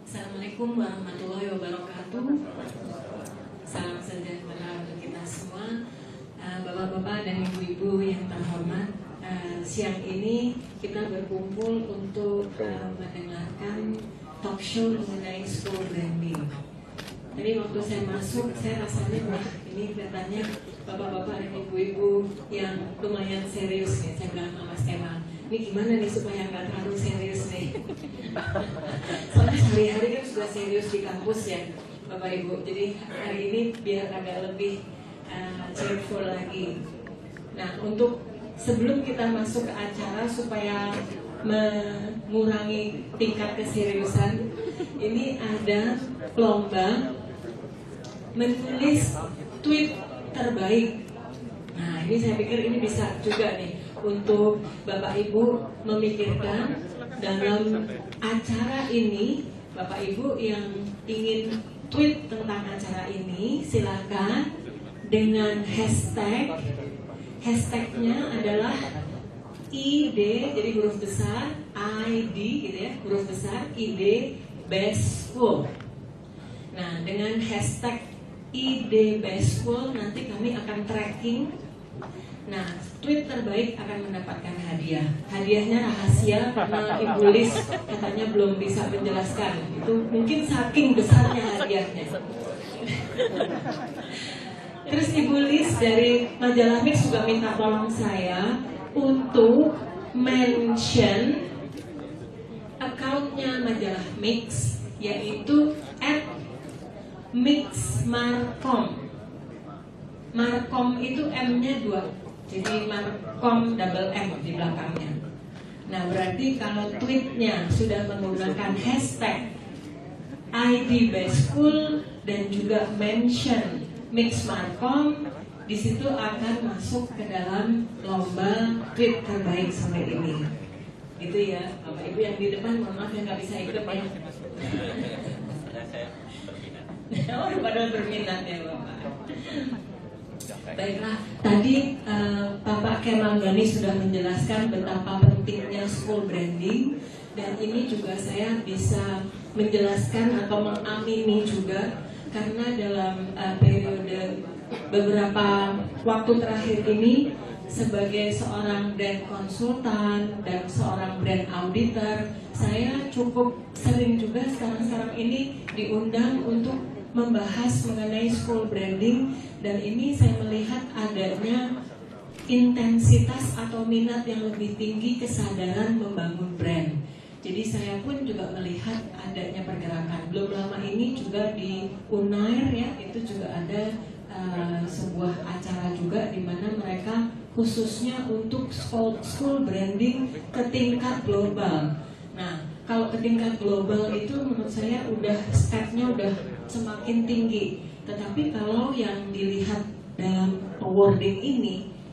Assalamualaikum warahmatullahi wabarakatuh. Salam sejahtera untuk kita semua, bapak-bapak dan ibu-ibu yang terhormat. Siang ini kita berkumpul untuk mendengarkan talk show mengenai school branding. Jadi waktu saya masuk, saya rasanya wah ini kelihatannya bapak-bapak dan ibu-ibu yang lumayan serius nih. Saya bilang sama Mas Kemal, ini gimana nih supaya nggak terlalu serius nih? Soalnya sehari-hari kan sudah serius di kampus ya Bapak Ibu. Jadi hari ini biar agak lebih cheerful lagi. Nah, untuk sebelum kita masuk ke acara supaya mengurangi tingkat keseriusan, ini ada lomba menulis tweet terbaik. Nah, ini saya pikir ini bisa juga nih untuk Bapak Ibu memikirkan dalam acara ini. Bapak Ibu yang ingin tweet tentang acara ini, silakan dengan hashtagnya adalah ID, jadi huruf besar, ID gitu ya, huruf besar, ID Best School. Nah, dengan hashtag ID Best School nanti kami akan tracking. Nah, tweet terbaik akan mendapatkan hadiah. Hadiahnya rahasia karena Ibu Lis katanya belum bisa menjelaskan. Itu mungkin saking besarnya hadiahnya. Terus Ibu Lis dari majalah Mix juga minta tolong saya untuk mention accountnya majalah Mix, yaitu @mixmarkom. Markom itu M-nya 2, jadi Markom double M di belakangnya. Nah, berarti kalau tweetnya sudah menggunakan hashtag ID Best School dan juga mention Mix Markom, di situ akan masuk ke dalam lomba tweet terbaik sampai ini. Gitu ya, Bapak Ibu yang di depan, mohon maaf yang nggak bisa ikut ya. Oh, padahal berminat ya Bapak. Baiklah, tadi Bapak Kemal Gani sudah menjelaskan betapa pentingnya school branding, dan ini juga saya bisa menjelaskan atau mengamini juga karena dalam periode beberapa waktu terakhir ini sebagai seorang brand konsultan dan seorang brand auditor, saya cukup sering juga sekarang ini diundang untuk membahas mengenai school branding, dan ini saya melihat adanya intensitas atau minat yang lebih tinggi kesadaran membangun brand. Jadi saya pun juga melihat adanya pergerakan. Belum lama ini juga di Unair ya, itu juga ada sebuah acara juga di mana mereka khususnya untuk school branding ke tingkat global. Nah, kalau ke tingkat global itu menurut saya udah stepnya udah semakin tinggi. Tetapi kalau yang dilihat dalam awarding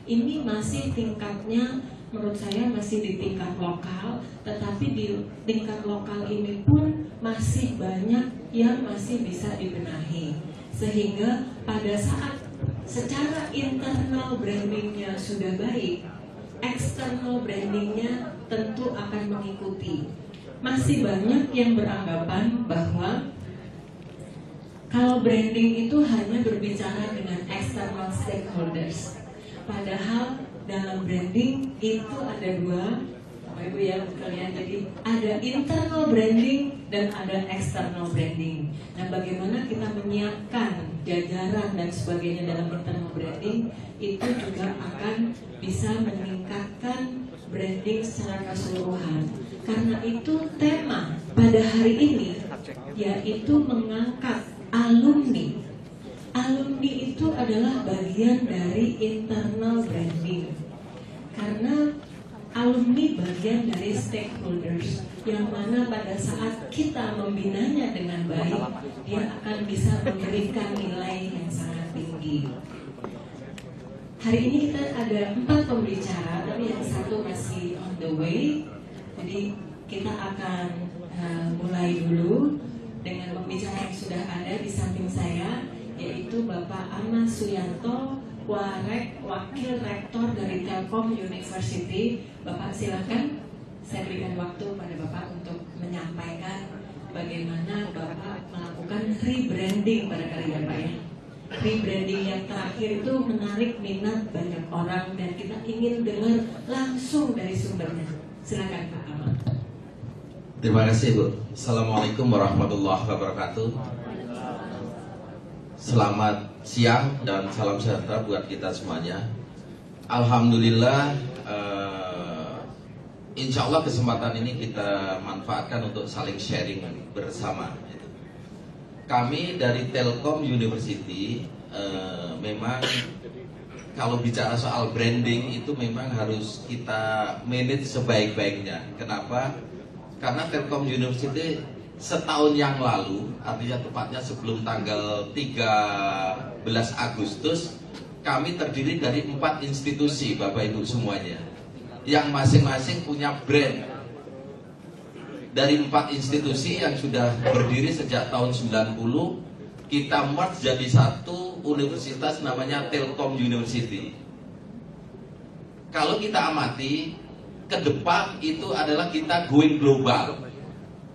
ini masih tingkatnya menurut saya masih di tingkat lokal. Tetapi di tingkat lokal ini pun masih banyak yang masih bisa dibenahi. Sehingga pada saat secara internal brandingnya sudah baik, external brandingnya tentu akan mengikuti. Masih banyak yang beranggapan bahwa kalau branding itu hanya berbicara dengan external stakeholders. Padahal dalam branding itu ada dua, Bapak Ibu ya sekalian. Jadi ada internal branding dan ada external branding. Nah, bagaimana kita menyiapkan jajaran dan sebagainya dalam internal branding itu juga akan bisa meningkatkan branding secara keseluruhan. Karena itu tema pada hari ini yaitu mengangkat alumni. Alumni itu adalah bagian dari internal branding. Karena alumni bagian dari stakeholders yang mana pada saat kita membinanya dengan baik, dia akan bisa memberikan nilai yang sangat tinggi. Hari ini kita ada 4 pembicara, tapi yang satu masih on the way. Jadi kita akan mulai dulu dengan pembicara yang sudah ada di samping saya, yaitu Bapak Anas Suyanto, Wakil Rektor dari Telkom University. Bapak silakan, saya berikan waktu pada Bapak untuk menyampaikan bagaimana Bapak melakukan rebranding pada kali ini Pak ya. Rebranding yang terakhir itu menarik minat banyak orang dan kita ingin dengar langsung dari sumbernya. Silakan Pak Amal. Terima kasih Bu. Assalamualaikum warahmatullahi wabarakatuh. Selamat siang dan salam sejahtera buat kita semuanya. Alhamdulillah, insya Allah kesempatan ini kita manfaatkan untuk saling sharing bersama. Kami dari Telkom University memang kalau bicara soal branding itu memang harus kita manage sebaik-baiknya. Kenapa? Karena Telkom University setahun yang lalu, artinya tepatnya sebelum tanggal 13 Agustus, kami terdiri dari 4 institusi, Bapak Ibu semuanya, yang masing-masing punya brand. Dari 4 institusi yang sudah berdiri sejak tahun 90, kita merge jadi satu universitas namanya Telkom University. Kalau kita amati ke depan itu adalah kita going global.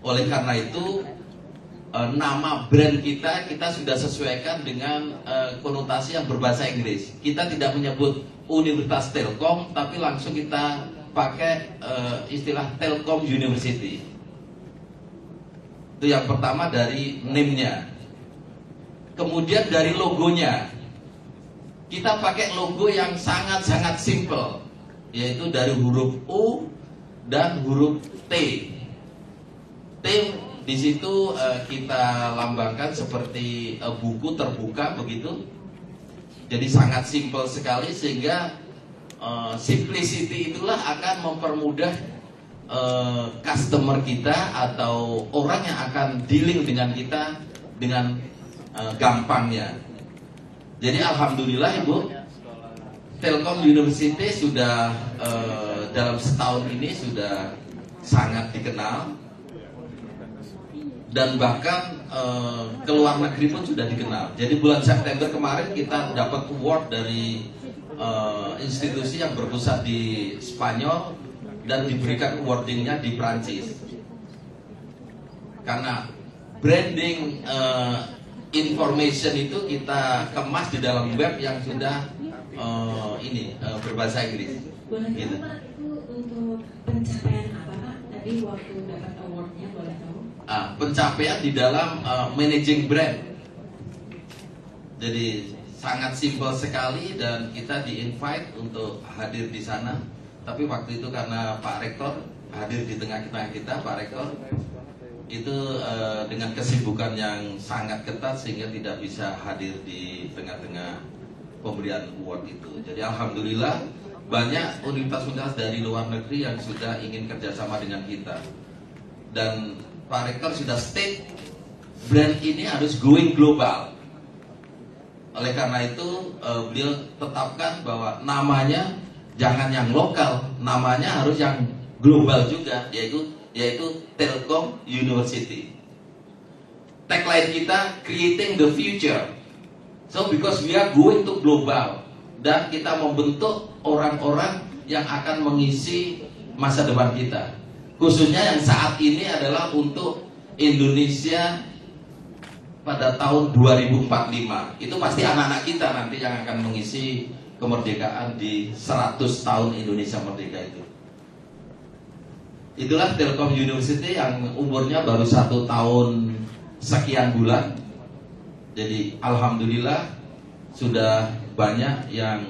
Oleh karena itu nama brand kita sudah sesuaikan dengan konotasi yang berbahasa Inggris. Kita tidak menyebut Universitas Telkom, tapi langsung kita pakai istilah Telkom University. Itu yang pertama dari name-nya. Kemudian dari logonya, kita pakai logo yang sangat-sangat simple, yaitu dari huruf U dan huruf T. T di situ kita lambangkan seperti buku terbuka begitu. Jadi sangat simple sekali sehingga simplicity itulah akan mempermudah customer kita atau orang yang akan dealing dengan kita dengan gampangnya. Jadi alhamdulillah Ibu, Telkom University sudah dalam setahun ini sudah sangat dikenal dan bahkan ke luar negeri pun sudah dikenal. Jadi bulan September kemarin kita dapat award dari institusi yang berpusat di Spanyol dan diberikan awardingnya di Prancis. Karena branding information itu kita kemas di dalam web yang sudah berbahasa Inggris. Boleh tahu Pak, itu untuk pencapaian apa Pak? Tadi waktu dapat awardnya boleh tahu? Pencapaian di dalam managing brand. Jadi sangat simpel sekali dan kita di-invite untuk hadir di sana. Tapi waktu itu karena Pak Rektor hadir di tengah-tengah kita, Pak Rektor itu dengan kesibukan yang sangat ketat sehingga tidak bisa hadir di tengah-tengah pemberian award itu. Jadi alhamdulillah banyak universitas dari luar negeri yang sudah ingin kerjasama dengan kita. Dan Pak Rektor sudah state brand ini harus going global. Oleh karena itu beliau tetapkan bahwa namanya jangan yang lokal, namanya harus yang global juga, yaitu Telkom University. Tagline kita creating the future. So because we are going to global, dan kita membentuk orang-orang yang akan mengisi masa depan kita. Khususnya yang saat ini adalah untuk Indonesia pada tahun 2045. Itu pasti anak-anak kita nanti yang akan mengisi kemerdekaan di 100 tahun Indonesia merdeka itu. Itulah Telkom University yang umurnya baru 1 tahun sekian bulan. Jadi alhamdulillah sudah banyak yang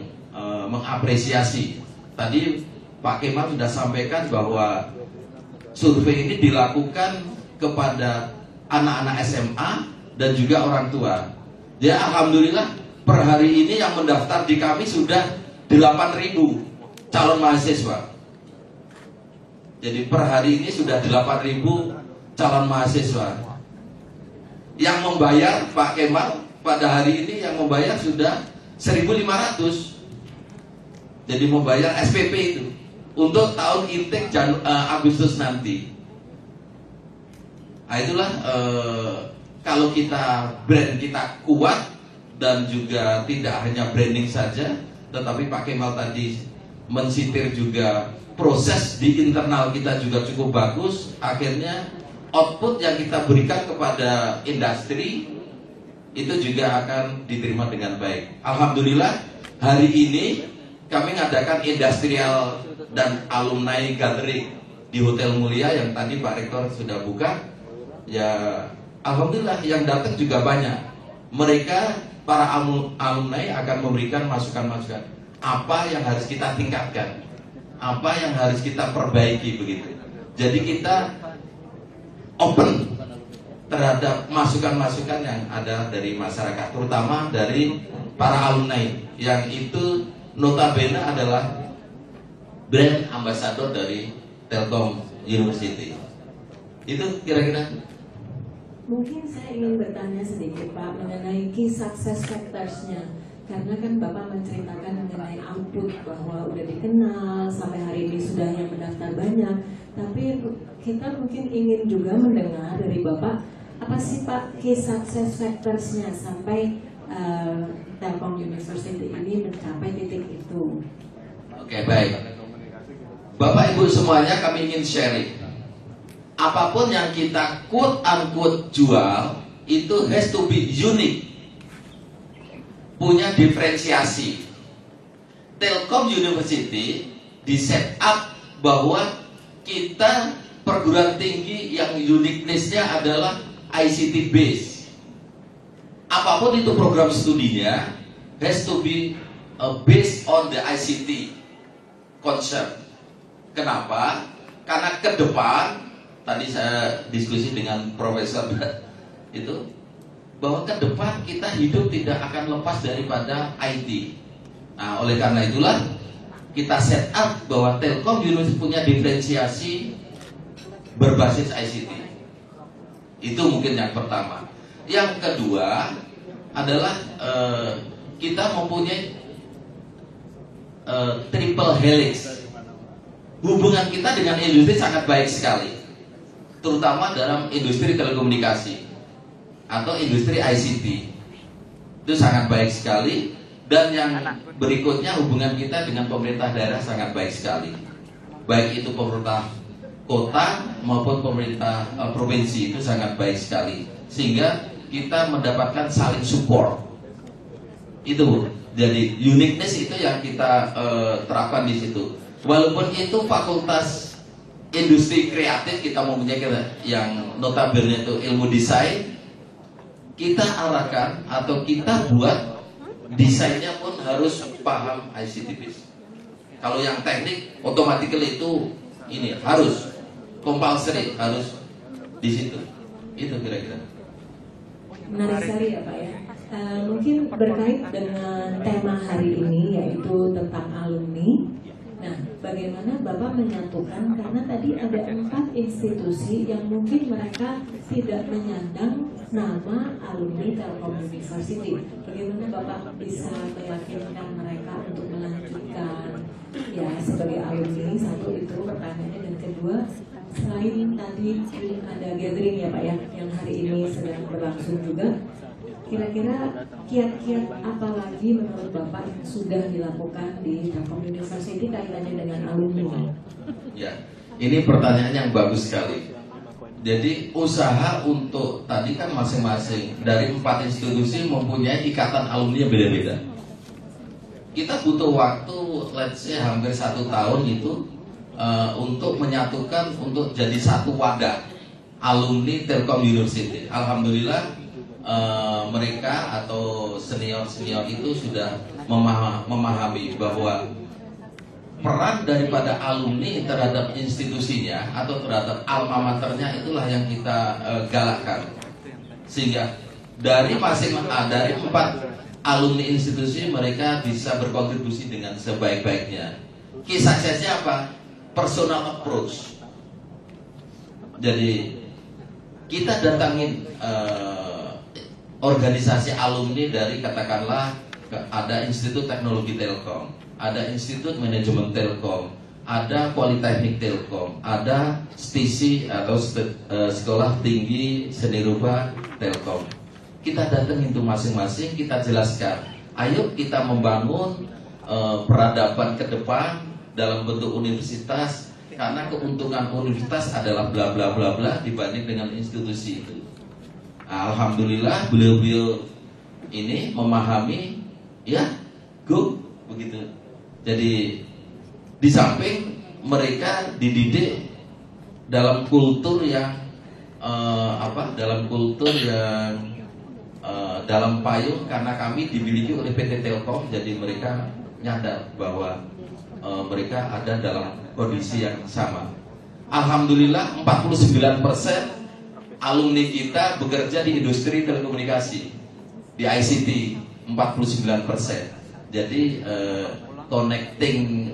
mengapresiasi. Tadi Pak Kemal sudah sampaikan bahwa survei ini dilakukan kepada anak-anak SMA dan juga orang tua. Ya alhamdulillah per hari ini yang mendaftar di kami sudah 8.000 calon mahasiswa. Jadi per hari ini sudah 8.000 calon mahasiswa. Yang membayar Pak Kemal pada hari ini yang membayar sudah 1.500. Jadi membayar SPP itu untuk tahun intake Agustus nanti. Nah itulah kalau kita brand kita kuat dan juga tidak hanya branding saja, tetapi Pak Kemal tadi mensitir juga proses di internal kita juga cukup bagus. Akhirnya output yang kita berikan kepada industri itu juga akan diterima dengan baik. Alhamdulillah hari ini kami mengadakan industrial dan alumni gathering di Hotel Mulia yang tadi Pak Rektor sudah buka. Ya alhamdulillah yang datang juga banyak. Mereka para alumni akan memberikan masukan-masukan apa yang harus kita tingkatkan, apa yang harus kita perbaiki begitu. Jadi kita open terhadap masukan-masukan yang ada dari masyarakat, terutama dari para alumni yang itu notabene adalah brand ambassador dari Telkom University. Itu kira-kira. Mungkin saya ingin bertanya sedikit Pak mengenai key success factors-nya. Karena kan Bapak menceritakan mengenai output bahwa udah dikenal, sampai hari ini sudah yang mendaftar banyak. Tapi kita mungkin ingin juga mendengar dari Bapak, apa sih Pak key success factors-nya sampai Telkom University ini mencapai titik itu? Oke, baik. Bapak Ibu semuanya, kami ingin sharing. Apapun yang kita quote unquote jual itu has to be unique, punya diferensiasi. Telkom University di set up bahwa kita perguruan tinggi yang uniqueness-nya adalah ICT base. Apapun itu program studinya has to be based on the ICT concept. Kenapa? Karena ke depan, tadi saya diskusi dengan profesor itu, bahwa ke depan kita hidup tidak akan lepas daripada IT. Nah, oleh karena itulah kita set up bahwa Telkom University punya diferensiasi berbasis ICT. Itu mungkin yang pertama. Yang kedua adalah kita mempunyai triple helix. Hubungan kita dengan industri sangat baik sekali, terutama dalam industri telekomunikasi atau industri ICT. Itu sangat baik sekali. Dan yang berikutnya, hubungan kita dengan pemerintah daerah sangat baik sekali, baik itu pemerintah kota maupun pemerintah provinsi, itu sangat baik sekali, sehingga kita mendapatkan saling support. Itu jadi uniqueness itu yang kita terapkan di situ. Walaupun itu fakultas industri kreatif, kita mempunyai yang notabene itu ilmu desain, kita arahkan atau kita buat desainnya pun harus paham ICT base. Kalau yang teknik, otomatis itu ini harus compulsory, harus di situ. Itu kira-kira. Menarik sekali ya Pak ya. Mungkin berkait dengan tema hari ini, yaitu tentang alumni. Nah, bagaimana Bapak menyatukan, karena tadi ada 4 institusi yang mungkin mereka tidak menyandang nama alumni Telkom University. Bagaimana Bapak bisa meyakinkan mereka untuk melanjutkan ya sebagai alumni? Satu, itu pertanyaannya. Dan kedua, selain tadi ada gathering ya Pak ya, yang hari ini sedang berlangsung juga, kira-kira kiat-kiat apa lagi menurut Bapak yang sudah dilakukan di Telkom University kaitannya dengan alumni? Ya, ini pertanyaan yang bagus sekali. Jadi usaha untuk tadi kan masing-masing dari 4 institusi mempunyai ikatan alumni yang beda-beda. Kita butuh waktu, let's say hampir 1 tahun itu untuk menyatukan, untuk jadi satu wadah alumni Telkom University. Alhamdulillah. Mereka atau senior-senior itu sudah memahami bahwa peran daripada alumni terhadap institusinya atau terhadap alma maternya itulah yang kita galakkan, sehingga dari dari 4 alumni institusi mereka bisa berkontribusi dengan sebaik-baiknya. Key success-nya apa? Personal approach. Jadi kita datangin organisasi alumni dari, katakanlah ada Institut Teknologi Telkom, ada Institut Manajemen Telkom, ada Politeknik Telkom, ada STISI atau Sekolah Tinggi Seni Rupa Telkom. Kita datang itu masing-masing, kita jelaskan, ayo kita membangun peradaban ke depan dalam bentuk universitas karena keuntungan universitas adalah bla bla bla bla dibanding dengan institusi itu. Alhamdulillah beliau-beliau ini memahami, ya, go begitu. Jadi di samping mereka dididik dalam kultur yang dalam kultur yang dalam payung, karena kami dimiliki oleh PT Telkom, jadi mereka nyadar bahwa mereka ada dalam kondisi yang sama. Alhamdulillah 49% alumni kita bekerja di industri telekomunikasi, di ICT 49%. Jadi connecting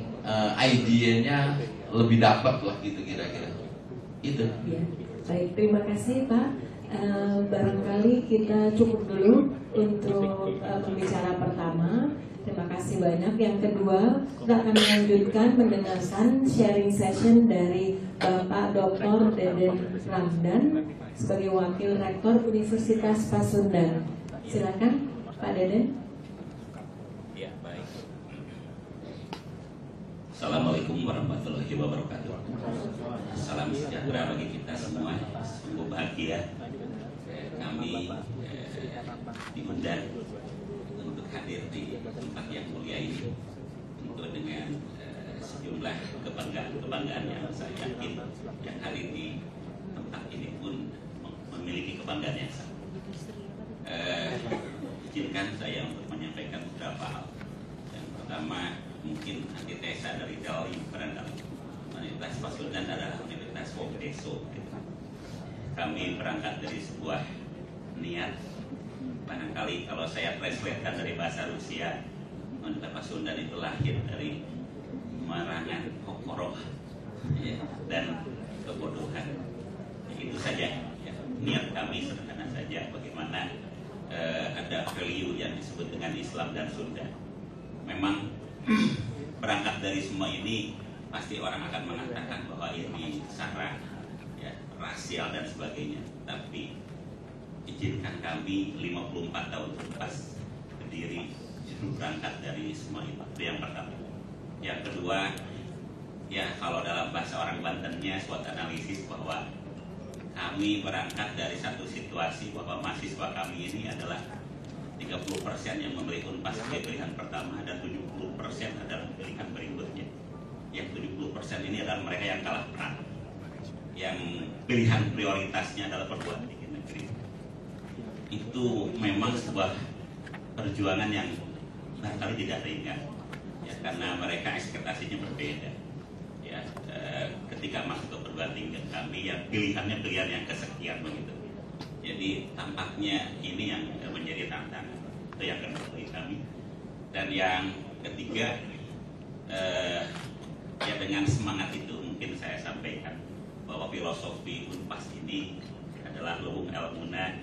idenya lebih dapat lah gitu kira-kira. Itu. Ya, baik, terima kasih Pak. Barangkali kita cukup dulu untuk pembicara pertama. Terima kasih banyak. Yang kedua, kita akan melanjutkan mendengarkan sharing session dari Bapak Dr. Deden Ramdan sebagai Wakil Rektor Universitas Pasundan. Silakan Pak Deden. Ya, baik. Assalamualaikum warahmatullahi wabarakatuh. Salam sejahtera bagi kita semua. Sungguh bahagia kami diundang untuk hadir di tempat yang mulia ini, tentu dengan sejumlah kebanggaan yang saya yakin yang hari di tempat ini pun memiliki kebanggaan yang sama. Izinkan saya untuk menyampaikan beberapa hal. Yang pertama, mungkin antitesa dari teori barangkali Universitas Pasundan adalah Universitas Wong Deso. Kami berangkat dari sebuah niat. Barangkali kalau saya translatekan dari bahasa Rusia, Universitas Pasundan itu lahir dari marangan kokoroh, ya, dan kebodohan. Ya, itu saja. Ya, niat kami sederhana saja. Bagaimana ada value yang disebut dengan Islam dan Sunda. Memang berangkat dari semua ini pasti orang akan mengatakan bahwa ini sara, ya, rasial dan sebagainya. Tapi izinkan kami 54 tahun lepas berdiri berangkat dari semua itu yang pertama. Yang kedua, ya, kalau dalam bahasa orang Bantennya suatu analisis bahwa kami berangkat dari satu situasi bahwa mahasiswa kami ini adalah 30% yang memilih Unpas sebagai pilihan pertama dan 70% adalah pilihan berikutnya. Yang 70% ini adalah mereka yang kalah perang, yang pilihan prioritasnya adalah perguruan tinggi negeri. Itu memang sebuah perjuangan yang barangkali tidak ringan, ya, karena mereka ekspektasinya berbeda. Ya, ketika masuk ke perguruan tinggi kami, yang pilihannya pilihan yang kesekian begitu. Jadi tampaknya ini yang menjadi tantangan. Itu yang kedua bagi kami. Dan yang ketiga, ya, dengan semangat itu mungkin saya sampaikan bahwa filosofi Unpas ini adalah luhung elmuna,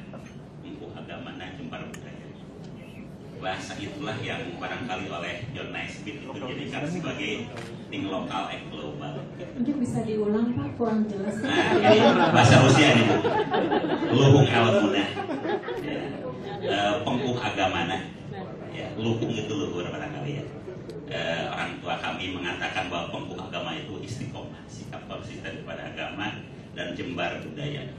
empuh agamana, jembar budaya. Bahasa itulah yang barangkali oleh John Naisbitt itu dijadikan sebagai ting lokal ek global. Mungkin bisa diulang Pak, kurang jelas. Nah, ini bahasa Rusia ini Bu. Luhung elmuna, ya, pempuh agamana, ya, luhung itu luhur barangkali ya. Orang tua kami mengatakan bahwa pempuh agama itu istiqomah, sikap konsisten kepada agama, dan jembar budaya.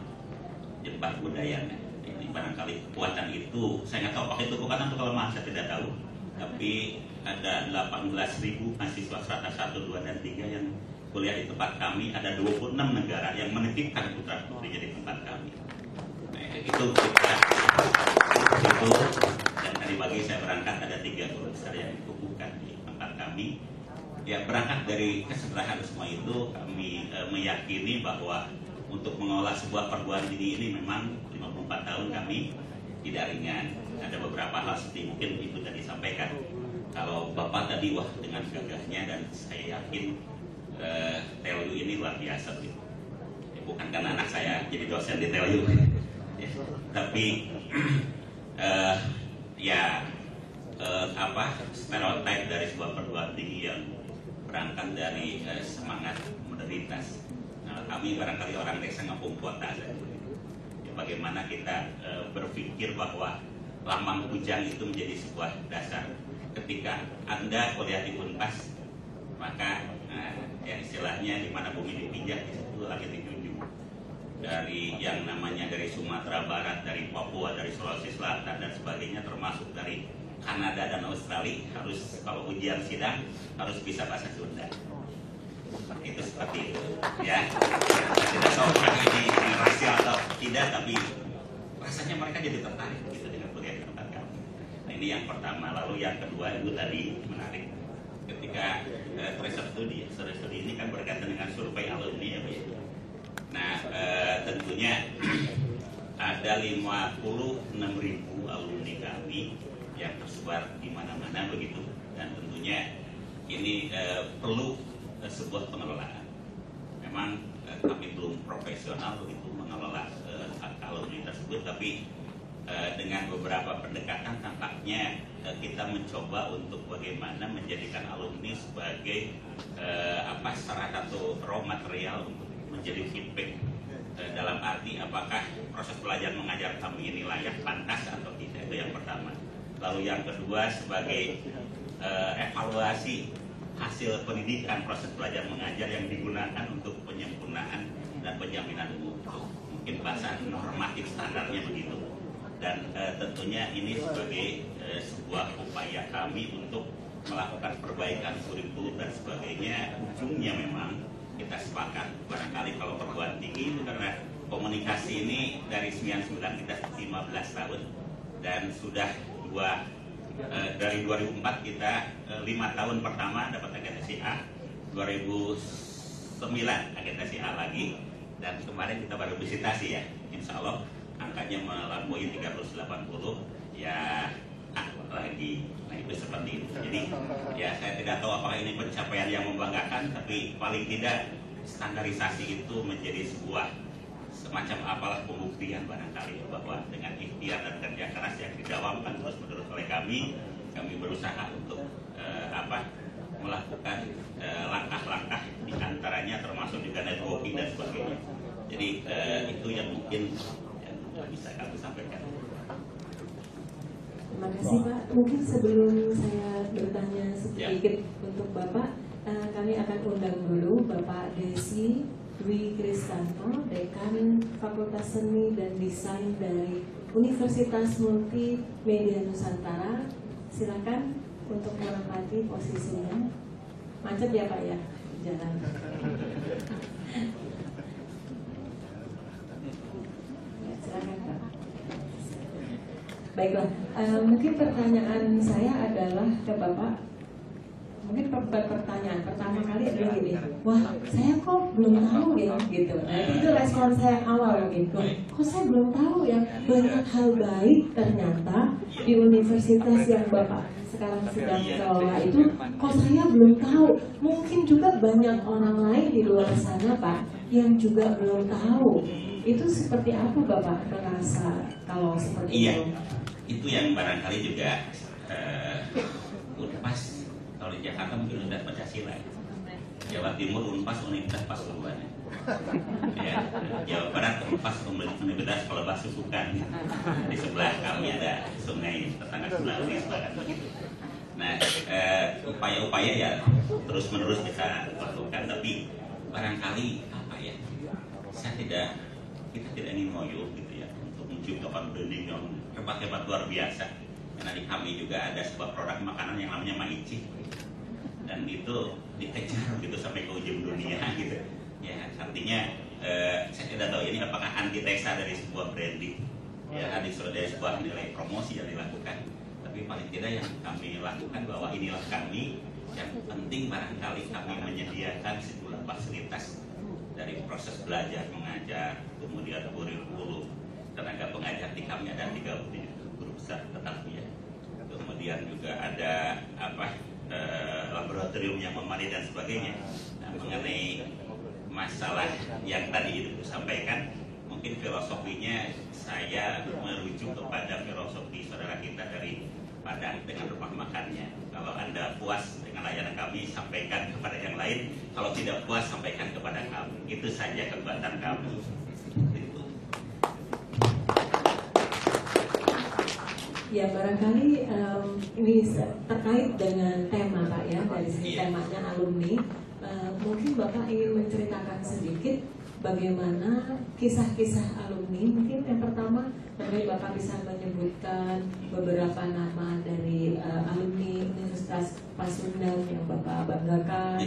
Jembar budaya. Ini barangkali kekuatan itu, saya nggak tahu apakah itu kekuatan atau kelemahan, saya tidak tahu. Tapi ada 18.000 mahasiswa strata 1, 2, dan 3 yang kuliah di tempat kami. Ada 26 negara yang menitipkan putra putrinya di tempat kami. Nah, itu kita itu. Dan tadi pagi saya berangkat ada 3 guru besar yang dikukuhkan di tempat kami. Ya, berangkat dari kesederhanaan semua itu, kami meyakini bahwa untuk mengolah sebuah perguruan tinggi ini memang 54 tahun kami tidak ringan. Ada beberapa hal seperti mungkin itu tadi disampaikan. Kalau Bapak tadi, wah, dengan gagahnya, dan saya yakin TLU ini luar biasa. Ya, bukan karena anak saya jadi dosen di TLU, ya, tapi stereotip dari sebuah perguruan tinggi yang berangkat dari semangat modernitas. Nah, kami barangkali orang desa ngapung kota saja. Ya, bagaimana kita berpikir bahwa lambang kujang itu menjadi sebuah dasar. Ketika Anda kuliah di Unpas, maka ya istilahnya di mana bumi dipijak di situ lagi dijunjung. Dari yang namanya dari Sumatera Barat, dari Papua, dari Sulawesi Selatan dan sebagainya, termasuk dari Kanada dan Australia, harus kalau ujian sidang harus bisa bahasa Sunda. Itu seperti itu, ya. Saya tidak tahu apakah ini rasial atau tidak, tapi rasanya mereka jadi tertarik gitu dengan kuliah di tempat kami. Nah, ini yang pertama. Lalu yang kedua, itu tadi menarik. Ketika tracer studi ini kan berkaitan dengan survei alumni ya, Bu. Nah, tentunya ada 56.000 alumni kami yang tersebar di mana-mana begitu, dan tentunya ini perlu sebuah pengelolaan. Memang kami belum profesional begitu mengelola alumni tersebut, tapi dengan beberapa pendekatan tampaknya kita mencoba untuk bagaimana menjadikan alumni sebagai salah satu raw material untuk menjadi feedback, dalam arti apakah proses belajar mengajar kami ini layak, pantas atau tidak, itu yang pertama. Lalu yang kedua, sebagai evaluasi hasil pendidikan proses belajar mengajar yang digunakan untuk penyempurnaan dan penjaminan mutu, mungkin bahasa normatif standarnya begitu. Dan tentunya ini sebagai sebuah upaya kami untuk melakukan perbaikan kurikulum dan sebagainya. Ujungnya memang kita sepakat barangkali kalau perguruan tinggi itu, karena komunikasi ini dari 99 kita 15 tahun, dan sudah dari 2004 kita 5 tahun pertama dapat akreditasi A, 2009 akreditasi A lagi, dan kemarin kita baru visitasi ya, insya Allah angkanya melampaui 380 ya lagi. Nah itu seperti itu. Jadi ya saya tidak tahu apakah ini pencapaian yang membanggakan, tapi paling tidak standarisasi itu menjadi sebuah semacam apalah pembuktian barangkali bahwa dengan ikhtiar dan kerja keras yang didawamkan terus menerus oleh kami berusaha untuk melakukan langkah-langkah, diantaranya termasuk juga networking dan sebagainya. Jadi itu yang mungkin bisa kami sampaikan. Terima kasih Pak. Mungkin sebelum saya bertanya sedikit untuk Bapak, kami akan undang dulu Bapak Desi Dwi Kristanto, Dekan Fakultas Seni dan Desain dari Universitas Multimedia Nusantara. Silakan untuk menempati posisinya. Macet ya Pak ya, jalan. Silakan Pak. Baiklah, mungkin pertanyaan saya adalah ke Bapak. Mungkin pertanyaan pertama kali adalah gini, wah saya kok belum tahu ya gitu. Nah itu respon saya awal gitu. Kok saya belum tahu ya, banyak hal baik ternyata di universitas yang Bapak sekarang sedang kelola itu, kok saya belum tahu. Mungkin juga banyak orang lain di luar sana Pak yang juga belum tahu. Itu seperti apa Bapak merasa kalau seperti itu? Itu yang barangkali juga Unpas, kalau di Jakarta mungkin Universitas Pancasila, Jawa Timur Unpas Universitas Pasuruan, ya, Jawa Barat Unpas Universitas Kolebah Susukan, di sebelah kami ada sungai tetangga Sulawesi Selatan begitu. Nah, upaya-upaya ya terus menerus kita lakukan, tapi barangkali kita tidak ingin ngoyo gitu ya untuk menciptakan branding yang hebat-hebat luar biasa. Karena di kami juga ada sebuah produk makanan yang namanya Maici, dan itu dikejar gitu sampai ke ujung dunia gitu. Ya artinya saya tidak tahu ini apakah antitesa dari sebuah branding, ya dari sebuah nilai promosi yang dilakukan. Tapi paling tidak yang kami lakukan bahwa inilah kami, yang penting barangkali kami menyediakan sejumlah fasilitas dari proses belajar mengajar, kemudian kurikulum, tenaga pengajar di kami ada 37 guru besar tetap ya. Kemudian juga ada laboratorium yang memadai dan sebagainya. Nah, mengenai masalah yang tadi itu disampaikan, mungkin filosofinya saya merujuk kepada filosofi saudara kita dari Padang dengan rumah makannya. Kalau Anda puas dengan layanan kami, sampaikan kepada yang lain. Kalau tidak puas, sampaikan kepada kami. Itu saja kekuatan kami. Ya barangkali ini terkait dengan tema Pak ya, dari segi temanya alumni. Mungkin Bapak ingin menceritakan sedikit bagaimana kisah-kisah alumni. Mungkin yang pertama, mungkin Bapak bisa menyebutkan beberapa nama dari alumni Universitas Pasundan yang Bapak banggakan.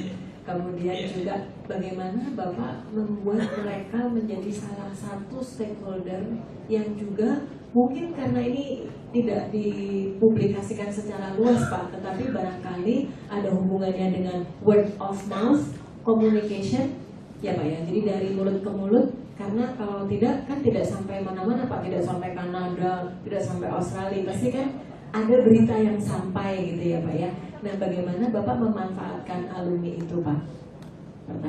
Kemudian juga bagaimana Bapak membuat mereka menjadi salah satu stakeholder yang juga mungkin karena ini tidak dipublikasikan secara luas Pak, tetapi barangkali ada hubungannya dengan word of mouth communication ya Pak ya. Jadi dari mulut ke mulut, karena kalau tidak kan tidak sampai mana-mana Pak, tidak sampai Kanada, tidak sampai Australia, pasti kan ada berita yang sampai gitu ya Pak ya. Nah, bagaimana Bapak memanfaatkan alumni itu Pak?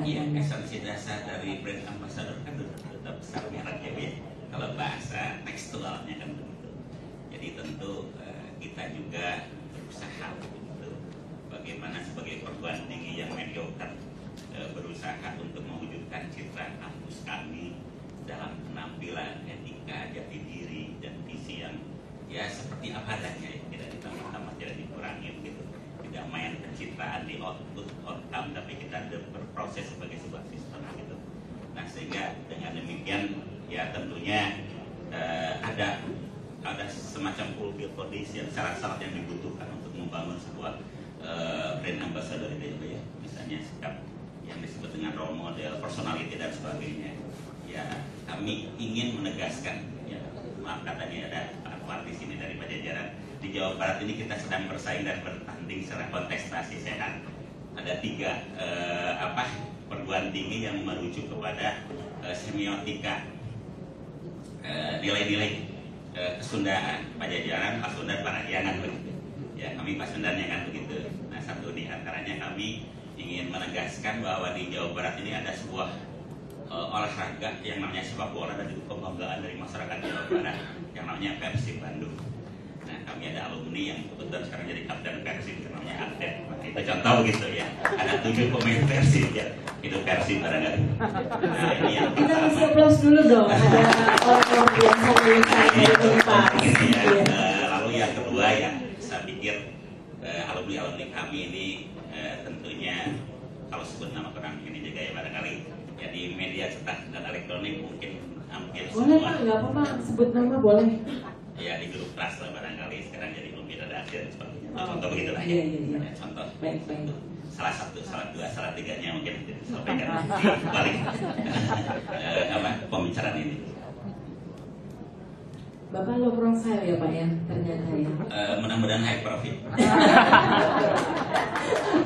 Iya, esensi dasar dari brand ambassador kan tetap besar mereknya ya. Kalau bahasa tekstualnya kan begitu. Jadi tentu kita juga berusaha untuk bagaimana sebagai perguruan tinggi yang mediocre berusaha untuk mewujudkan citra kampus kami dalam penampilan, etika, jati diri dan visi yang ya seperti apa adanya ya. Tidak ditambah-tambah, tidak dikurangi begitu. Tidak main pencitraan di output outcome, tapi kita berproses sebagai sebuah sistem gitu. Nah, sehingga dengan demikian ya tentunya ada semacam fulfill condition, syarat-syarat yang dibutuhkan untuk membangun sebuah brand ambassador itu ya. Misalnya sikap yang disebut dengan role model, personality dan sebagainya. Ya, kami ingin menegaskan ya, maaf katanya ada Pak Anwar di sini dari Pajajaran. Di Jawa Barat ini kita sedang bersaing dan bertanding secara kontestasi sehat. Ada 3 perguruan tinggi yang merujuk kepada semiotika nilai-nilai kesundaan, Pajajaran, Pasundan, Parahyangan begitu. Ya, kami Pasundannya kan begitu. Nah, satu di antaranya kami ingin menegaskan bahwa di Jawa Barat ini ada sebuah olahraga yang namanya sepak bola dan itu kebanggaan dari masyarakat Jawa Barat yang namanya Persib Bandung. Nah, kami ada alumni yang kebetulan sekarang jadi kapten Persib, namanya Atlet. Nah, itu contoh gitu ya. Ada 7 pemain Persib ya. Itu Persib barangkali. Nah, ini yang kita mesti aplaus dulu dong. Ada orang-orang biasa dari tempat. Lalu yang kedua ya, saya pikir alumni kami ini tentunya kalau sebut nama kurang ini juga ya barangkali ya di media cetak dan elektronik mungkin hampir boleh semua. Pak, nggak apa-apa, sebut nama boleh. Ya di grup kelas lah barangkali sekarang jadi belum redaksi dan sebagainya. Contoh begitu lah ya. Ya, contoh. Baik. Salah satu, salah dua, salah tiganya mungkin disampaikan di balik pembicaraan ini. Bapak low profile ya Pak ya, ternyata ya. Mudah-mudahan high profit.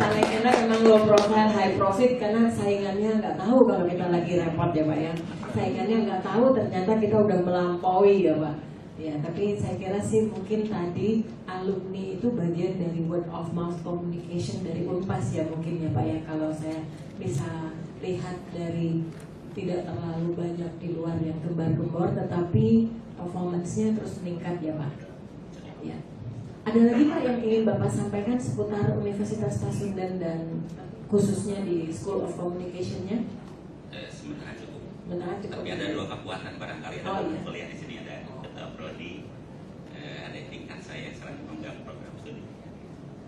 Paling enak memang low profile, high profit karena saingannya nggak tahu kalau kita lagi repot ya Pak ya. Saingannya nggak tahu ternyata kita udah melampaui ya Pak. Ya, tapi saya kira sih mungkin tadi alumni itu bagian dari word of mouth communication dari Unpas ya mungkin ya Pak ya. Kalau saya bisa lihat dari tidak terlalu banyak di luar yang gembar-gembor, tetapi performance-nya terus meningkat ya Pak. Ya. Ada lagi Pak yang ingin Bapak sampaikan seputar Universitas Pasundan dan khususnya di School of Communication-nya? Sementara cukup. Cukup. Tapi ada 2 kekuatan barangkali ada kuliah di sini, ada ketua prodi, ada tingkat saya sekarang pemegang program studi.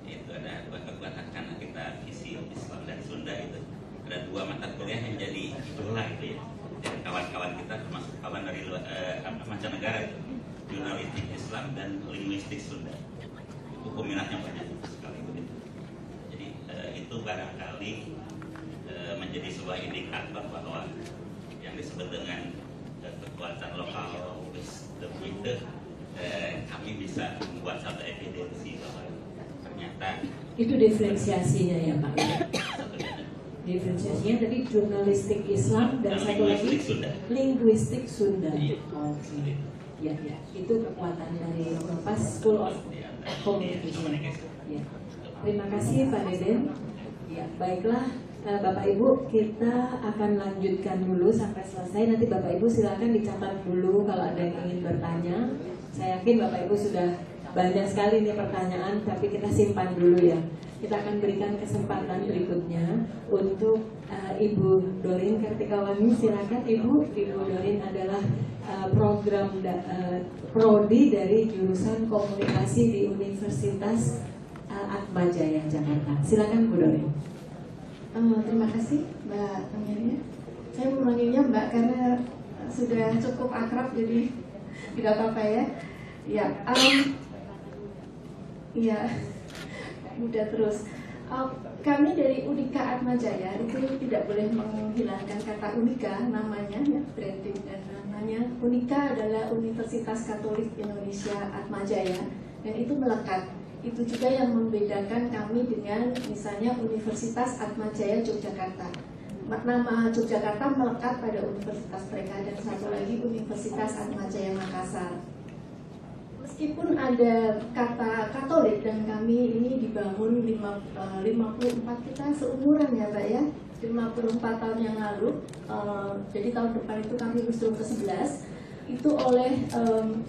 Itu ada 2 kekuatan karena kita visi Islam dan Sunda itu. Ada 2 mata kuliah yang jadi idola itu ya. Dan kawan-kawan kita termasuk kawan dari mancanegara itu, jurnalistik Islam dan linguistik Sunda. Itu peminatnya banyak sekali begitu. Jadi itu barangkali menjadi sebuah indikator bahwa yang disebut dengan kekuatan lokal wisdom itu kami bisa membuat satu evidensi bahwa ternyata itu diferensiasinya ya Pak. Diferensiasinya tadi jurnalistik Islam dan satu lagi linguistik Sunda. Okay. Ya, itu kekuatan dari Unpas School of Communication. Ya. Terima kasih Pak Deden. Ya, baiklah Bapak Ibu, kita akan lanjutkan dulu sampai selesai. Nanti Bapak Ibu silakan dicatat dulu kalau ada yang ingin bertanya. Saya yakin Bapak Ibu sudah banyak sekali nih pertanyaan, tapi kita simpan dulu ya. Kita akan berikan kesempatan berikutnya untuk Ibu Dorin Kartikawati. Silakan Ibu Dorin adalah prodi dari jurusan komunikasi di Universitas Atmajaya Jakarta. Silakan Bu Dorin. Terima kasih Mbak Amelia. Saya memanggilnya Mbak karena sudah cukup akrab, jadi tidak apa-apa ya. Ya, ya, mudah terus. Kami dari Unika Atmajaya itu tidak boleh menghilangkan kata Unika, namanya ya, branding dan namanya. Unika adalah Universitas Katolik Indonesia Atmajaya, dan itu melekat. Itu juga yang membedakan kami dengan misalnya Universitas Atmajaya Yogyakarta. Nama Yogyakarta melekat pada universitas mereka, dan satu lagi Universitas Atmajaya Makassar. Meskipun ada kata Katolik dan kami ini dibangun 54, kita seumuran ya Pak ya, 54 tahun yang lalu, jadi tahun depan itu kami lulus ke-11, itu oleh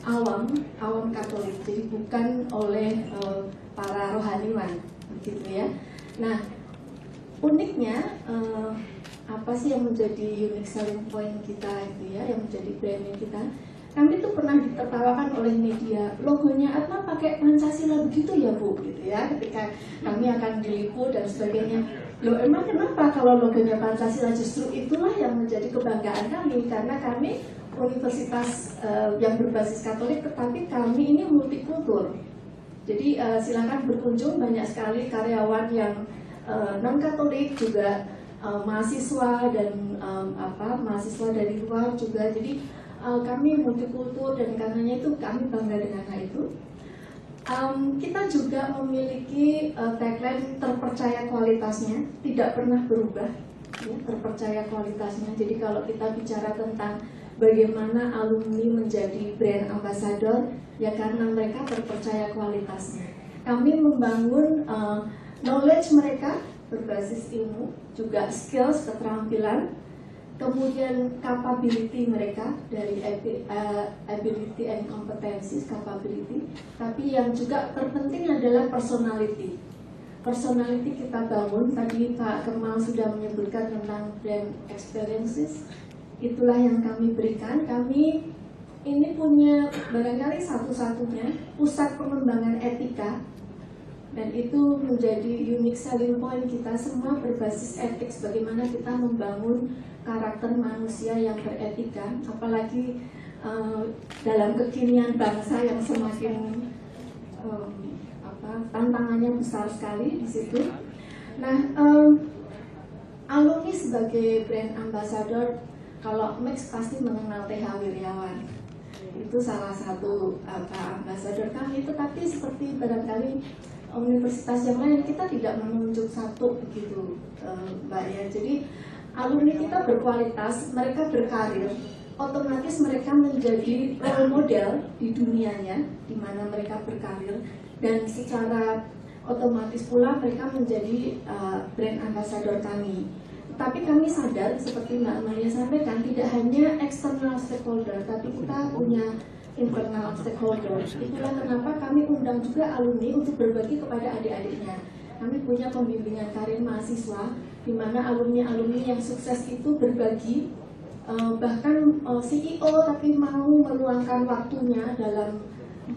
awam Katolik, jadi bukan oleh para rohaniwan, gitu ya. Nah, uniknya apa sih yang menjadi unique selling point kita itu ya, yang menjadi branding kita? Kami tuh pernah ditertawakan oleh media, logonya Atma pakai Pancasila begitu ya Bu, gitu ya, ketika kami akan diliput dan sebagainya. Loh emang kenapa kalau logonya Pancasila? Justru itulah yang menjadi kebanggaan kami, karena kami universitas yang berbasis Katolik, tetapi kami ini multikultur. Jadi silakan berkunjung, banyak sekali karyawan yang non Katolik juga, mahasiswa dan mahasiswa dari luar juga. Jadi kami multikultur, dan karenanya itu kami bangga dengan hal itu. Kita juga memiliki tagline terpercaya kualitasnya, tidak pernah berubah ya, terpercaya kualitasnya. Jadi kalau kita bicara tentang bagaimana alumni menjadi brand ambassador, ya karena mereka terpercaya kualitasnya. Kami membangun knowledge mereka berbasis ilmu, juga skills, keterampilan, kemudian capability mereka dari ability and competencies, capability, tapi yang juga terpenting adalah personality. Personality kita bangun, tadi Pak Kemal sudah menyebutkan tentang brand experiences, itulah yang kami berikan. Kami ini punya barangkali satu-satunya pusat pengembangan etika, dan itu menjadi unique selling point kita, semua berbasis etik, bagaimana kita membangun karakter manusia yang beretika, apalagi dalam kekinian bangsa yang semakin tantangannya besar sekali di situ. Nah, alumni sebagai brand ambassador, kalau Max pasti mengenal TH Wirjawan, itu salah satu ambassador kami. Tetapi seperti barangkali universitas yang lain, kita tidak menunjuk satu begitu Mbak ya. Jadi alumni kita berkualitas, mereka berkarir, otomatis mereka menjadi role model di dunianya di mana mereka berkarir, dan secara otomatis pula mereka menjadi brand ambassador kami. Tapi kami sadar, seperti Mbak Amalia sampaikan, tidak hanya external stakeholder, tapi kita punya internal stakeholder. Itulah kenapa kami undang juga alumni untuk berbagi kepada adik-adiknya. Kami punya pembimbingan karir mahasiswa, di mana alumni-alumni yang sukses itu berbagi, bahkan CEO tapi mau meluangkan waktunya dalam 6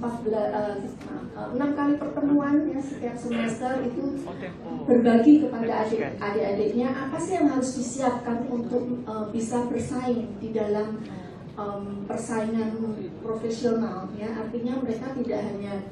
kali pertemuan ya setiap semester, itu berbagi kepada adik-adiknya apa sih yang harus disiapkan untuk bisa bersaing di dalam persaingan profesional ya. Artinya mereka tidak hanya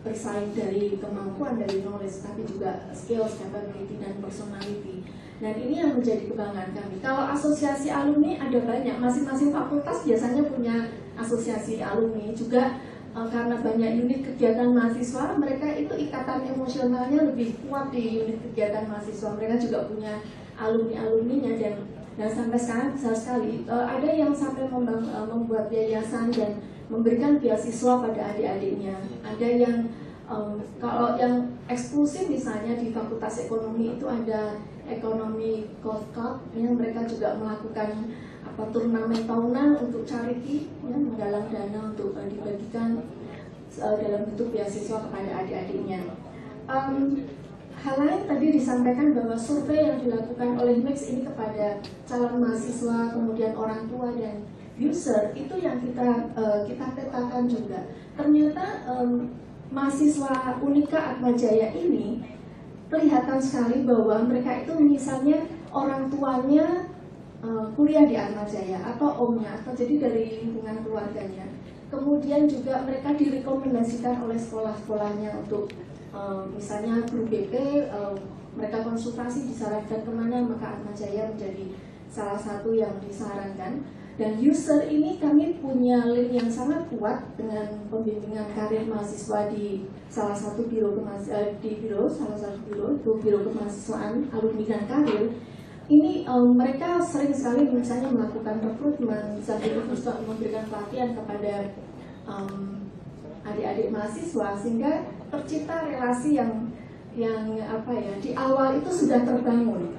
bersaing dari kemampuan, dari knowledge, tapi juga skills, capability, dan personality. Dan ini yang menjadi kebanggaan kami. Kalau asosiasi alumni ada banyak, masing-masing fakultas biasanya punya asosiasi alumni juga. Karena banyak unit kegiatan mahasiswa, mereka itu ikatan emosionalnya lebih kuat di unit kegiatan mahasiswa. Mereka juga punya alumni-alumninya, dan sampai sekarang besar sekali. Ada yang sampai membuat yayasan dan memberikan beasiswa pada adik-adiknya. Ada yang kalau yang eksklusif misalnya di Fakultas Ekonomi itu ada ekonomi golf club, yang mereka juga melakukan turnamen tahunan untuk charity, ya, menggalang dana untuk dibagikan dalam bentuk beasiswa kepada adik-adiknya. Hal lain tadi disampaikan bahwa survei yang dilakukan oleh Max ini kepada calon mahasiswa, kemudian orang tua dan user, itu yang kita petakan juga. Ternyata mahasiswa Unika Atmajaya ini kelihatan sekali bahwa mereka itu misalnya orang tuanya kuliah di Atmajaya atau omnya, atau jadi dari lingkungan keluarganya. Kemudian juga mereka direkomendasikan oleh sekolah-sekolahnya untuk misalnya guru BP, mereka konsultasi disarankan kemana, maka Atmajaya menjadi salah satu yang disarankan. Dan user ini kami punya link yang sangat kuat dengan pembimbingan karir mahasiswa di salah satu biro kemahasiswaan alumni dan karir. Ini mereka sering sekali misalnya melakukan rekrutmen sambil terus memberikan pelatihan kepada adik-adik mahasiswa, sehingga tercipta relasi yang apa ya, di awal itu sudah terbangun.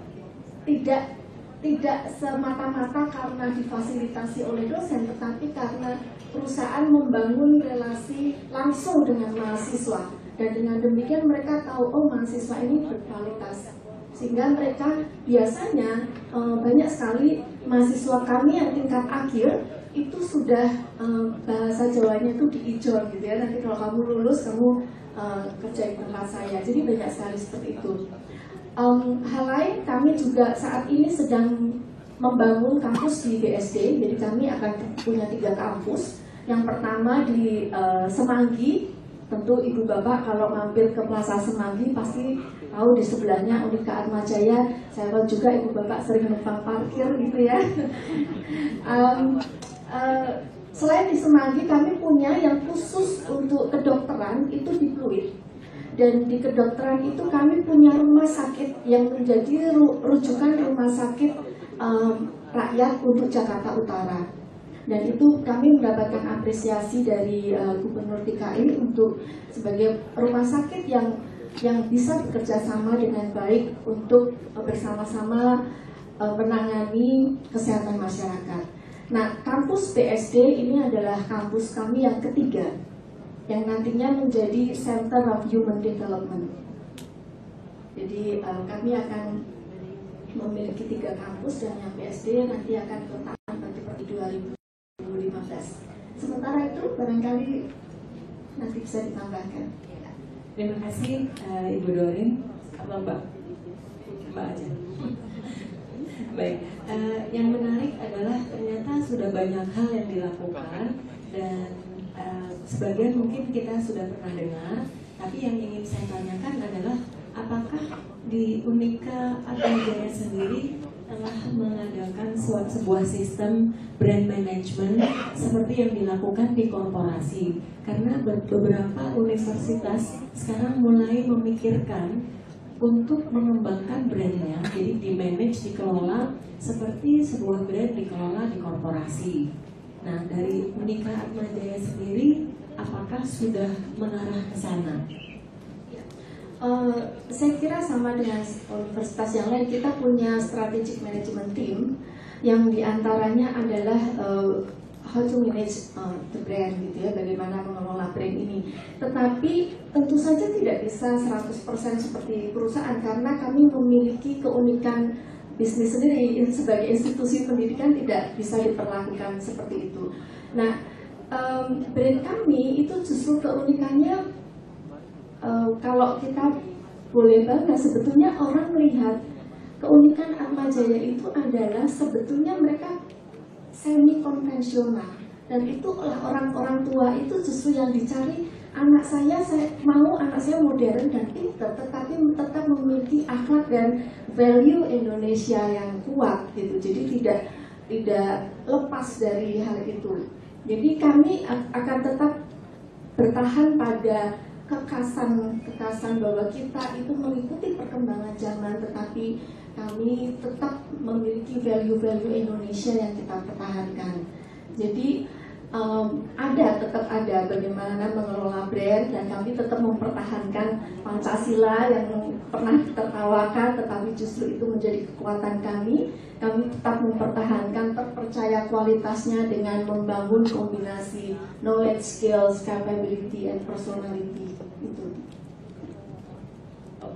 Tidak semata-mata karena difasilitasi oleh dosen, tetapi karena perusahaan membangun relasi langsung dengan mahasiswa, dan dengan demikian mereka tahu, oh mahasiswa ini berkualitas. Sehingga mereka biasanya banyak sekali mahasiswa kami yang tingkat akhir itu sudah bahasa Jawanya itu diijon gitu ya, nanti kalau kamu lulus kamu kerja di tempat saya. Jadi banyak sekali seperti itu. Hal lain, kami juga saat ini sedang membangun kampus di BSD. Jadi kami akan punya 3 kampus. Yang pertama di Semanggi. Tentu ibu bapak kalau mampir ke Plaza Semanggi pasti tahu di sebelahnya Unika Atmajaya. Saya tahu juga ibu bapak sering numpang parkir gitu ya. Selain di Semanggi, kami punya yang khusus untuk kedokteran itu di Pluit. Dan di kedokteran itu kami punya rumah sakit yang menjadi rujukan rumah sakit rakyat untuk Jakarta Utara. Dan itu kami mendapatkan apresiasi dari Gubernur DKI untuk sebagai rumah sakit yang bisa bekerja sama dengan baik untuk bersama-sama menangani kesehatan masyarakat. Nah, kampus BSD ini adalah kampus kami yang ketiga, yang nantinya menjadi Center of Human Development. Jadi kami akan memiliki 3 kampus, dan yang BSD nanti akan letakkan pada 2015. Sementara itu barangkali nanti bisa ditambahkan. Terima kasih Ibu Doreen. Apa Mbak aja. Baik, yang menarik adalah ternyata sudah banyak hal yang dilakukan, dan sebagian mungkin kita sudah pernah dengar, tapi yang ingin saya tanyakan adalah apakah di Unika Atmajaya sendiri telah mengadakan sebuah sistem brand management seperti yang dilakukan di korporasi, karena beberapa universitas sekarang mulai memikirkan untuk mengembangkan brandnya, jadi di-manage, dikelola seperti sebuah brand dikelola di korporasi. Nah, dari Unika Atmajaya sendiri, apakah sudah mengarah ke sana? Saya kira sama dengan universitas yang lain, kita punya strategic management team yang diantaranya adalah how to manage the brand gitu ya, bagaimana mengelola brand ini. Tetapi tentu saja tidak bisa 100% seperti perusahaan, karena kami memiliki keunikan bisnis sendiri. Sebagai institusi pendidikan tidak bisa diperlakukan seperti itu. Nah, brand kami itu justru keunikannya, kalau kita boleh bangga, sebetulnya orang melihat keunikan Atmajaya itu adalah sebetulnya mereka semi konvensional, dan itulah orang-orang tua itu justru yang dicari. Saya mau anak saya modern dan pintar, tetapi tetap memiliki akhlak dan value Indonesia yang kuat gitu. Jadi tidak lepas dari hal itu. Jadi kami akan tetap bertahan pada kekasan bahwa kita itu mengikuti perkembangan zaman, tetapi kami tetap memiliki value-value Indonesia yang kita pertahankan. Jadi tetap ada bagaimana mengelola brand, dan kami tetap mempertahankan Pancasila yang pernah ditertawakan, tetapi justru itu menjadi kekuatan kami. Kami tetap mempertahankan terpercaya kualitasnya dengan membangun kombinasi knowledge, skills, capability, and personality. Itu.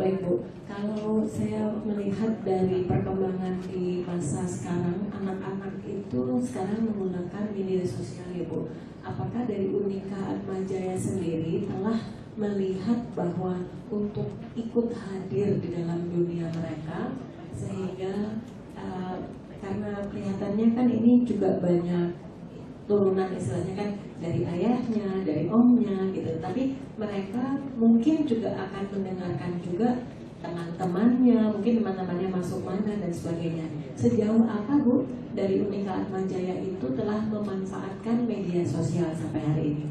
Baik Bu, kalau saya melihat dari perkembangan di masa sekarang, anak-anak itu sekarang menggunakan media sosial ya Bu. Apakah dari Unika Atmajaya sendiri telah melihat bahwa untuk ikut hadir di dalam dunia mereka, sehingga karena kelihatannya kan ini juga banyak turunan istilahnya kan dari ayahnya, dari omnya gitu, tapi mereka mungkin juga akan mendengarkan juga teman-temannya, mungkin teman-temannya masuk mana dan sebagainya. Sejauh apa Bu dari Unika Atmajaya itu telah memanfaatkan media sosial sampai hari ini?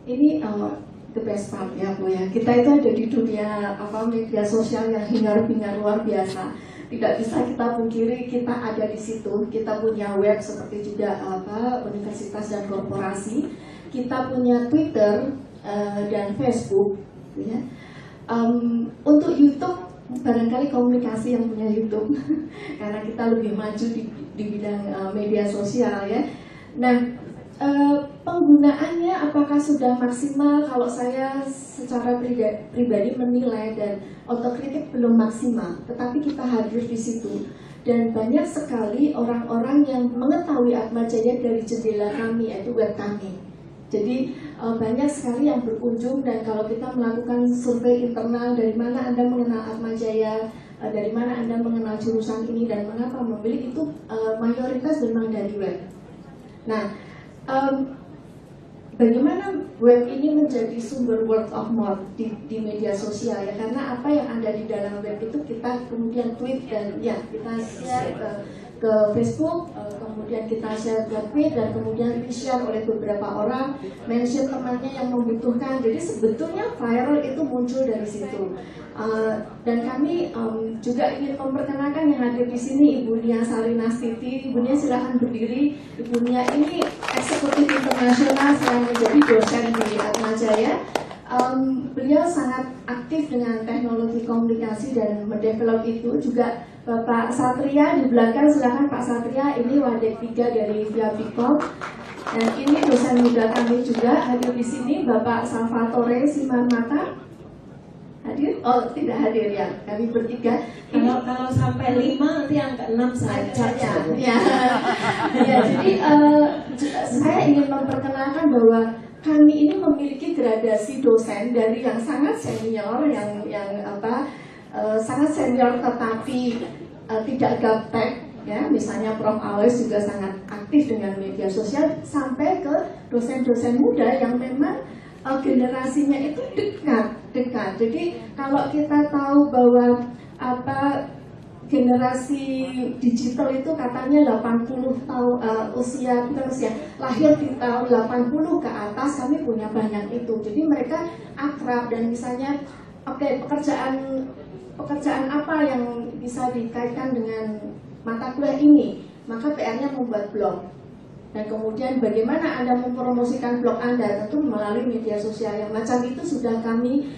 Ini the best part ya Bu ya. Kita itu ada di dunia media sosial yang hingar-bingar luar biasa. Tidak bisa kita pungkiri kita ada di situ. Kita punya web seperti juga universitas dan korporasi. Kita punya Twitter dan Facebook, ya. Untuk YouTube barangkali komunikasi yang punya YouTube karena kita lebih maju di bidang media sosial ya. Nah, penggunaannya apakah sudah maksimal? Kalau saya secara pribadi menilai dan otokritik belum maksimal, tetapi kita hadir di situ dan banyak sekali orang-orang yang mengetahui Atmajaya dari jendela kami, yaitu web kami. Jadi banyak sekali yang berkunjung, dan kalau kita melakukan survei internal, dari mana Anda mengenal Atmajaya, dari mana Anda mengenal jurusan ini dan mengapa memilih, itu mayoritas memang dari web. Nah, bagaimana web ini menjadi sumber word of mouth di media sosial ya, karena apa yang ada di dalam web itu kita kemudian tweet dan ya kita share ke Facebook, kemudian kita share ke tweet dan kemudian di-share oleh beberapa orang, mention temannya yang membutuhkan. Jadi sebetulnya viral itu muncul dari situ. Dan kami juga ingin memperkenalkan yang hadir di sini Ibu Nia Sarinastiti. Ibu Nia silahkan berdiri. Ibu Nia ini eksekutif internasional selain menjadi dosen di Atmajaya. Beliau sangat aktif dengan teknologi komunikasi dan mendevelop itu. Juga Bapak Satria di belakang, silahkan Pak Satria, ini Wadik 3 dari Via Bicom. Dan ini dosen muda kami juga hadir di sini, Bapak Salvatore Simarmata. Hadir? Oh, tidak hadir ya, kami bertiga. Kalau sampai 5 nanti angka 6 saja. Ya. Jadi saya ingin memperkenalkan bahwa kami ini memiliki gradasi dosen dari yang sangat senior, yang sangat senior tetapi tidak gaptek, ya, misalnya Prof. Awes juga sangat aktif dengan media sosial, sampai ke dosen-dosen muda yang memang generasinya itu dekat. Jadi kalau kita tahu bahwa generasi digital itu katanya 80 tahun usia lahir di tahun 80 ke atas, kami punya banyak itu. Jadi mereka akrab dan misalnya pekerjaan apa yang bisa dikaitkan dengan mata kuliah ini, maka PR-nya membuat blog. Dan kemudian bagaimana Anda mempromosikan blog Anda, tentu melalui media sosial. Yang macam itu sudah kami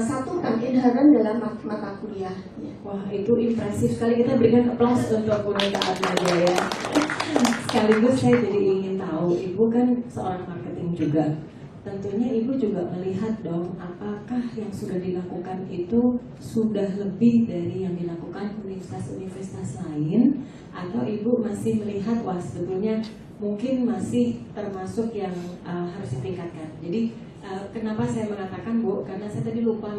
satukan inherent dalam mata kuliah. Wah, itu impresif sekali. Kita berikan applause untuk Unika Atmajaya. Sekaligus saya jadi ingin tahu, Ibu kan seorang marketing juga. Tentunya Ibu juga melihat dong, apakah yang sudah dilakukan itu sudah lebih dari yang dilakukan universitas-universitas lain, atau Ibu masih melihat, wah sebetulnya mungkin masih termasuk yang harus ditingkatkan. Jadi kenapa saya mengatakan Bu, karena saya tadi lupa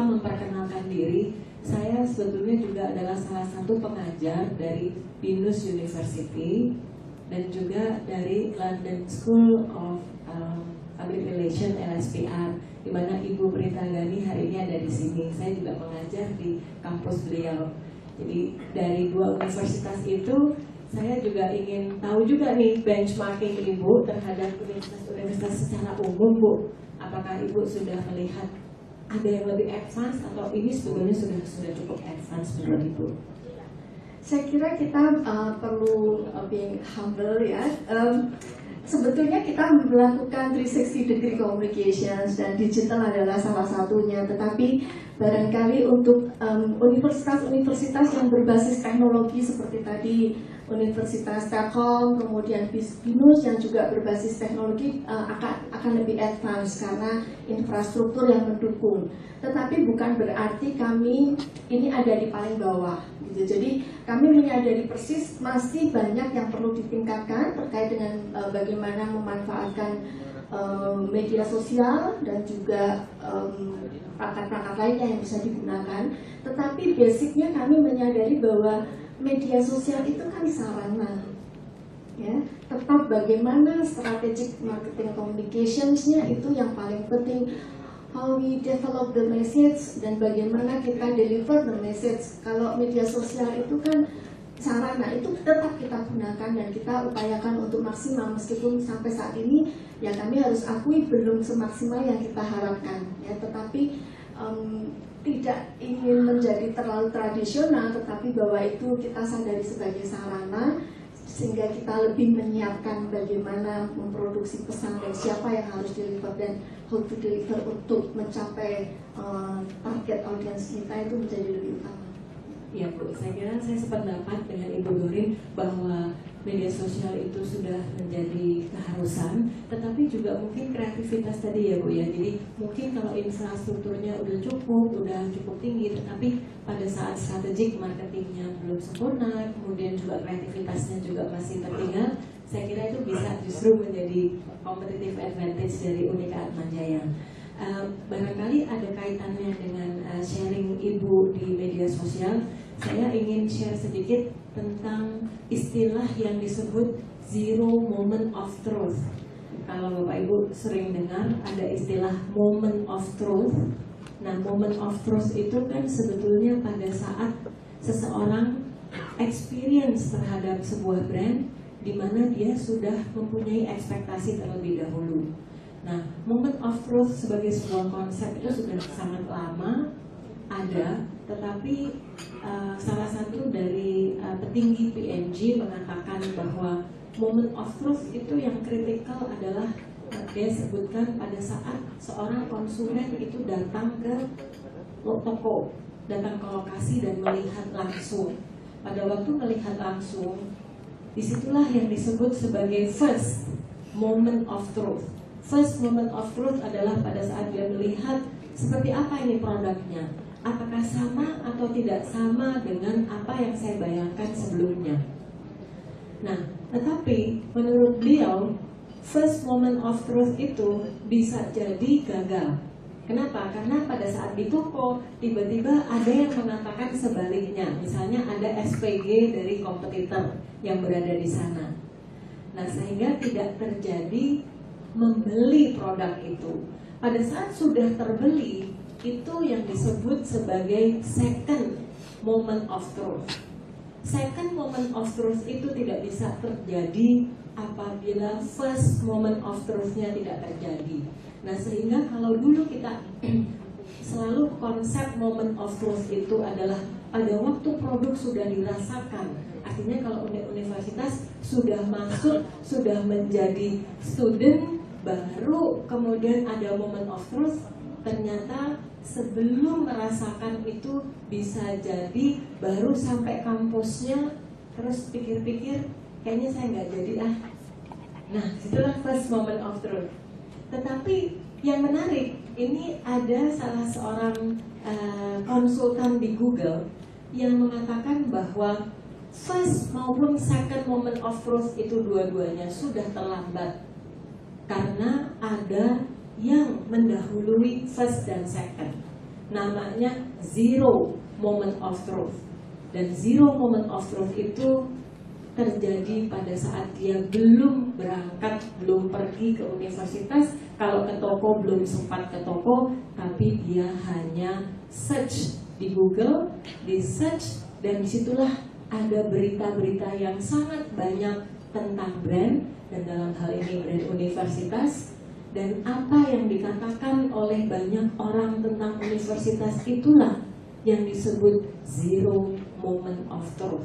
memperkenalkan diri. Saya sebetulnya juga adalah salah satu pengajar dari Binus University dan juga dari London School of Public Relations LSPR, di mana Ibu Prita Gani hari ini ada di sini. Saya juga mengajar di kampus beliau. Jadi dari 2 universitas itu saya juga ingin tahu juga nih benchmarking Ibu terhadap universitas-universitas secara umum, Bu. Apakah Ibu sudah melihat ada yang lebih advance atau ini sebetulnya sudah cukup advance menurut Ibu? Saya kira kita perlu being humble ya. Sebetulnya kita melakukan 360 degree communications dan digital adalah salah satunya. Tetapi barangkali untuk universitas-universitas yang berbasis teknologi seperti tadi Universitas Telkom, kemudian BINUS yang juga berbasis teknologi akan lebih advance karena infrastruktur yang mendukung. Tetapi bukan berarti kami ini ada di paling bawah, gitu. Jadi kami menyadari persis masih banyak yang perlu ditingkatkan terkait dengan bagaimana memanfaatkan media sosial dan juga perangkat-perangkat lainnya yang bisa digunakan. Tetapi basicnya kami menyadari bahwa media sosial itu kan sarana, ya. Tetap bagaimana strategic marketing communications-nya itu yang paling penting. How we develop the message dan bagaimana kita deliver the message. Kalau media sosial itu kan sarana, itu tetap kita gunakan dan kita upayakan untuk maksimal, meskipun sampai saat ini ya kami harus akui belum semaksimal yang kita harapkan, ya. Tetapi tidak ingin menjadi terlalu tradisional, tetapi bahwa itu kita sadari sebagai sarana sehingga kita lebih menyiapkan bagaimana memproduksi pesan dan siapa yang harus deliver dan how to deliver untuk mencapai target audiens kita itu menjadi lebih utama. Ya Bu, saya kira saya sependapat dengan Ibu Doreen bahwa media sosial itu sudah menjadi keharusan, tetapi juga mungkin kreativitas tadi ya Bu ya. Jadi mungkin kalau infrastrukturnya udah cukup tinggi, tetapi pada saat strategik marketingnya belum sempurna, kemudian juga kreativitasnya juga masih tertinggal, saya kira itu bisa justru menjadi competitive advantage dari Unika Atmajaya. Barangkali ada kaitannya dengan sharing Ibu di media sosial. Saya ingin share sedikit tentang istilah yang disebut zero moment of truth. Kalau Bapak Ibu sering dengar ada istilah moment of truth. Nah, moment of truth itu kan sebetulnya pada saat seseorang experience terhadap sebuah brand di mana dia sudah mempunyai ekspektasi terlebih dahulu. Nah, moment of truth sebagai sebuah konsep itu sudah sangat lama ada, tetapi salah satu dari petinggi P&G mengatakan bahwa moment of truth itu yang kritikal adalah dia sebutkan pada saat seorang konsumen itu datang ke toko, datang ke lokasi dan melihat langsung. Pada waktu melihat langsung, disitulah yang disebut sebagai first moment of truth. First moment of truth adalah pada saat dia melihat seperti apa ini produknya, apakah sama atau tidak sama dengan apa yang saya bayangkan sebelumnya. Nah, tetapi menurut beliau, first moment of truth itu bisa jadi gagal. Kenapa? Karena pada saat di toko, tiba-tiba ada yang mengatakan sebaliknya. Misalnya ada SPG dari kompetitor yang berada di sana. Nah, sehingga tidak terjadi membeli produk itu. Pada saat sudah terbeli, itu yang disebut sebagai second moment of truth. Second moment of truth itu tidak bisa terjadi apabila first moment of truth-nya tidak terjadi. Nah, sehingga kalau dulu kita selalu konsep moment of truth itu adalah pada waktu produk sudah dirasakan. Artinya kalau universitas sudah masuk, sudah menjadi student, baru kemudian ada moment of truth. Ternyata sebelum merasakan itu bisa jadi baru sampai kampusnya, terus pikir-pikir kayaknya saya nggak jadi ah. Nah, itulah first moment of truth. Tetapi yang menarik, ini ada salah seorang konsultan di Google yang mengatakan bahwa first maupun second moment of truth itu dua-duanya sudah terlambat, karena ada yang mendahului first dan second. Namanya zero moment of truth. Dan zero moment of truth itu terjadi pada saat dia belum berangkat, belum pergi ke universitas. Kalau ke toko belum sempat ke toko, tapi dia hanya search di Google, di search, dan disitulah ada berita-berita yang sangat banyak tentang brand, dan dalam hal ini brand universitas. Dan apa yang dikatakan oleh banyak orang tentang universitas itulah yang disebut zero moment of truth.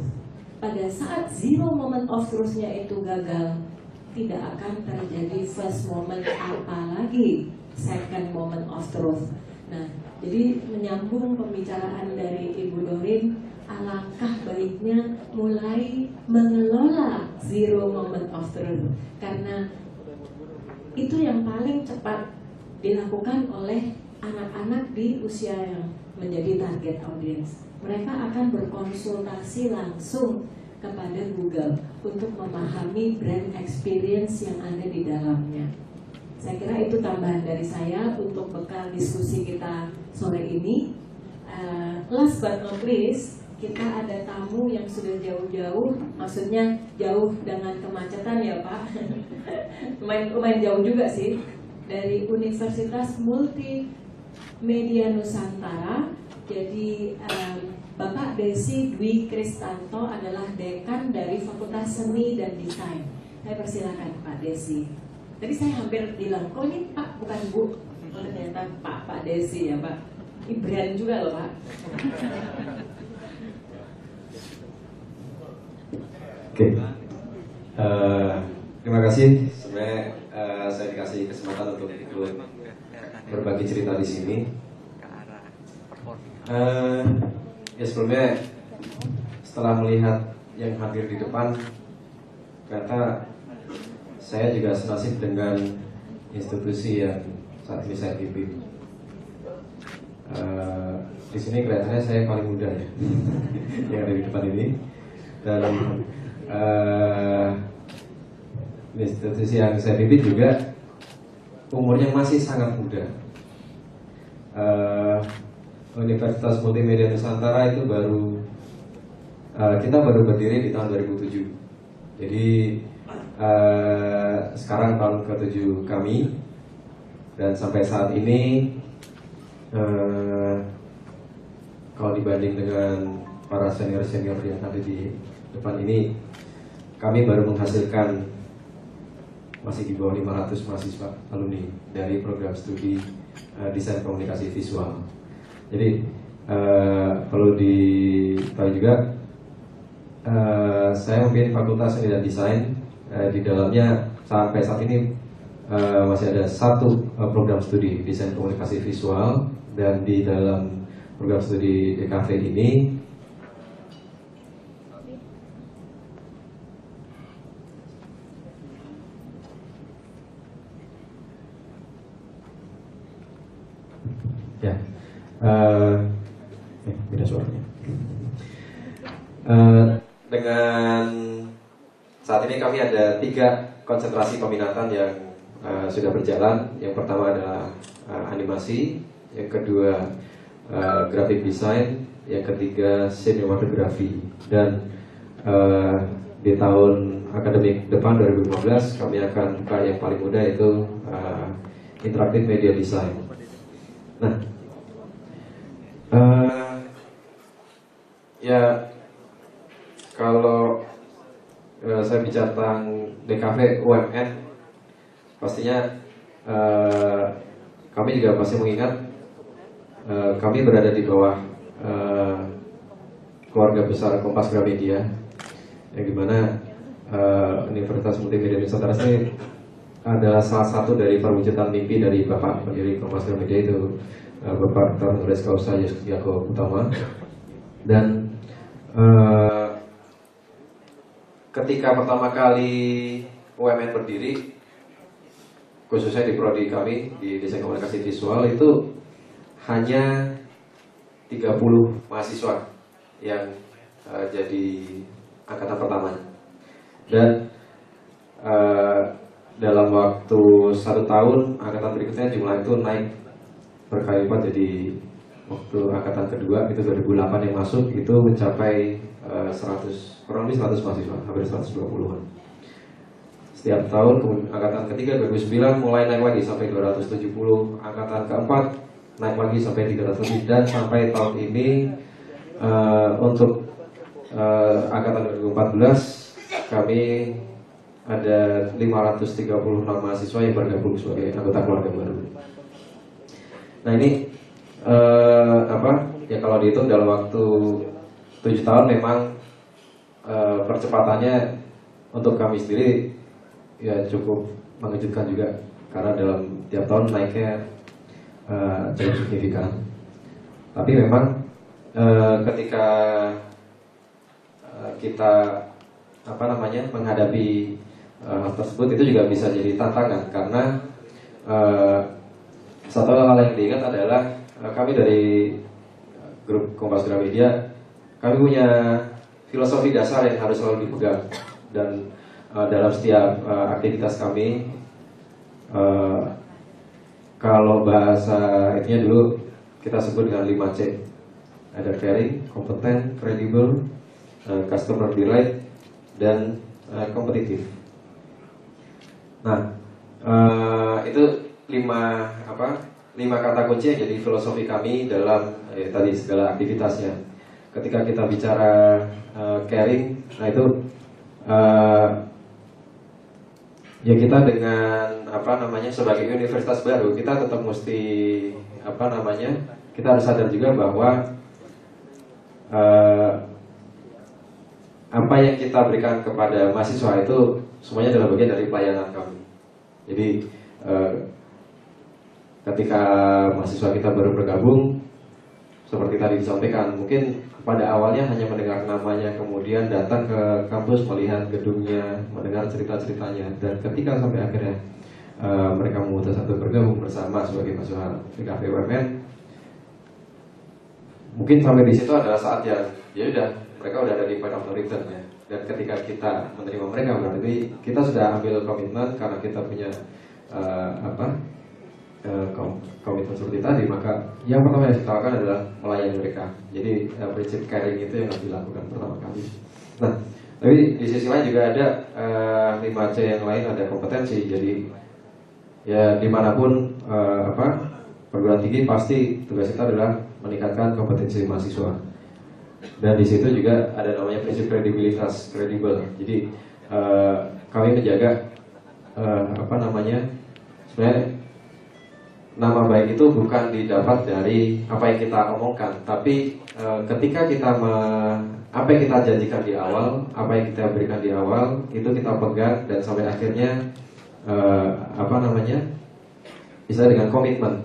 Pada saat zero moment of truth-nya itu gagal, tidak akan terjadi first moment, apalagi second moment of truth. Nah, jadi menyambung pembicaraan dari Ibu Doreen, alangkah baiknya mulai mengelola zero moment of truth, karena itu yang paling cepat dilakukan oleh anak-anak di usia yang menjadi target audience. Mereka akan berkonsultasi langsung kepada Google untuk memahami brand experience yang ada di dalamnya. Saya kira itu tambahan dari saya untuk bekal diskusi kita sore ini. Last but not least, kita ada tamu yang sudah jauh-jauh, maksudnya jauh dengan kemacetan ya Pak. lumayan jauh juga sih, dari Universitas Multimedia Nusantara. Jadi Bapak Desi Dwi Kristanto adalah dekan dari Fakultas Seni dan Desain. Saya persilakan Pak Desi. Tadi saya hampir bilang, kok ini Pak bukan Bu? Oh, ternyata Pak Desi ya Pak. Ini brand juga loh Pak. Oke, terima kasih. Sebenarnya saya dikasih kesempatan untuk ikut berbagi cerita di sini. Ya sebelumnya, setelah melihat yang hadir di depan, ternyata saya juga senasib dengan institusi yang saat ini saya pimpin. Di sini kelihatannya saya paling muda ya, yang ada di depan ini. Dan institusi yang saya pimpin juga umurnya masih sangat muda. Universitas Multimedia Nusantara itu kita baru berdiri di tahun 2007. Jadi sekarang tahun ke-7 kami, dan sampai saat ini kalau dibanding dengan para senior-senior yang ada di depan ini, kami baru menghasilkan masih di bawah 500 mahasiswa alumni dari program studi desain komunikasi visual. Jadi perlu ditahu juga, saya memimpin Fakultas Seni dan Desain. Di dalamnya sampai saat ini masih ada satu program studi desain komunikasi visual, dan di dalam program studi DKV ini ya beda suaranya. Dengan saat ini kami ada 3 konsentrasi peminatan yang sudah berjalan. Yang pertama adalah animasi, yang kedua graphic design, yang ketiga sinematografi. Dan di tahun akademik depan 2015 kami akan buka yang paling muda, yaitu interactive media design. Nah, ya kalau saya bicara tentang DKV UMN, pastinya kami juga pasti mengingat kami berada di bawah keluarga besar Kompas Gramedia, yang dimana Universitas Multimedia Nusantara ini adalah salah satu dari perwujudan mimpi dari Bapak pendiri Kompas Gramedia, itu Bapak Dr. Honoris Causa Yaakob Utama. Dan ketika pertama kali UMN berdiri, khususnya di prodi kami di desain komunikasi visual, itu hanya 30 mahasiswa yang jadi angkatan pertamanya. Dan dalam waktu 1 tahun, angkatan berikutnya jumlah itu naik berkali lipat. Jadi waktu angkatan kedua itu 2008 yang masuk itu mencapai 100, kurang lebih 100 mahasiswa, hampir 120-an. Setiap tahun, angkatan ketiga 2009 mulai naik lagi sampai 270, angkatan keempat naik lagi sampai 300 lebih, dan sampai tahun ini untuk angkatan 2014 kami ada 536 mahasiswa yang bergabung sebagai anggota keluarga baru. Nah ini ya kalau dihitung dalam waktu 7 tahun memang percepatannya untuk kami sendiri ya cukup mengejutkan juga, karena dalam tiap tahun naiknya cukup signifikan. Tapi memang ketika kita menghadapi hal tersebut itu juga bisa jadi tantangan, karena satu hal yang diingat adalah kami dari grup Kompas Gramedia, kami punya filosofi dasar yang harus selalu dipegang, dan dalam setiap aktivitas kami, kalau bahasa itunya dulu kita sebut dengan 5C. Ada caring, kompeten, kredibel, customer delight, dan kompetitif. Nah, itu 5 kata kunci yang jadi filosofi kami dalam tadi segala aktivitasnya. Ketika kita bicara caring, nah itu ya kita dengan sebagai universitas baru, kita tetap mesti kita harus sadar juga bahwa apa yang kita berikan kepada mahasiswa itu semuanya adalah bagian dari pelayanan kami. Jadi ketika mahasiswa kita baru bergabung, seperti tadi disampaikan, mungkin pada awalnya hanya mendengar namanya, kemudian datang ke kampus, melihat gedungnya, mendengar cerita-ceritanya, dan ketika sampai akhirnya mereka memutuskan untuk bergabung bersama sebagai mahasiswa VKV UMN, mungkin sampai di situ adalah saat yang ya udah, mereka udah ada di point of no return ya. Dan ketika kita menerima mereka, berarti kita sudah ambil komitmen karena kita punya komitmen seperti tadi, maka yang pertama yang kita lakukan adalah melayani mereka. Jadi prinsip caring itu yang harus dilakukan pertama kali. Nah, tapi di sisi lain juga ada 5C yang lain, ada kompetensi. Jadi ya dimanapun perguruan tinggi, pasti tugas kita adalah meningkatkan kompetensi mahasiswa. Dan di situ juga ada namanya prinsip kredibilitas, kredibel. Jadi kami menjaga sebenarnya nama baik itu bukan didapat dari apa yang kita omongkan, tapi ketika kita apa yang kita janjikan di awal, apa yang kita berikan di awal, itu kita pegang dan sampai akhirnya bisa dengan komitmen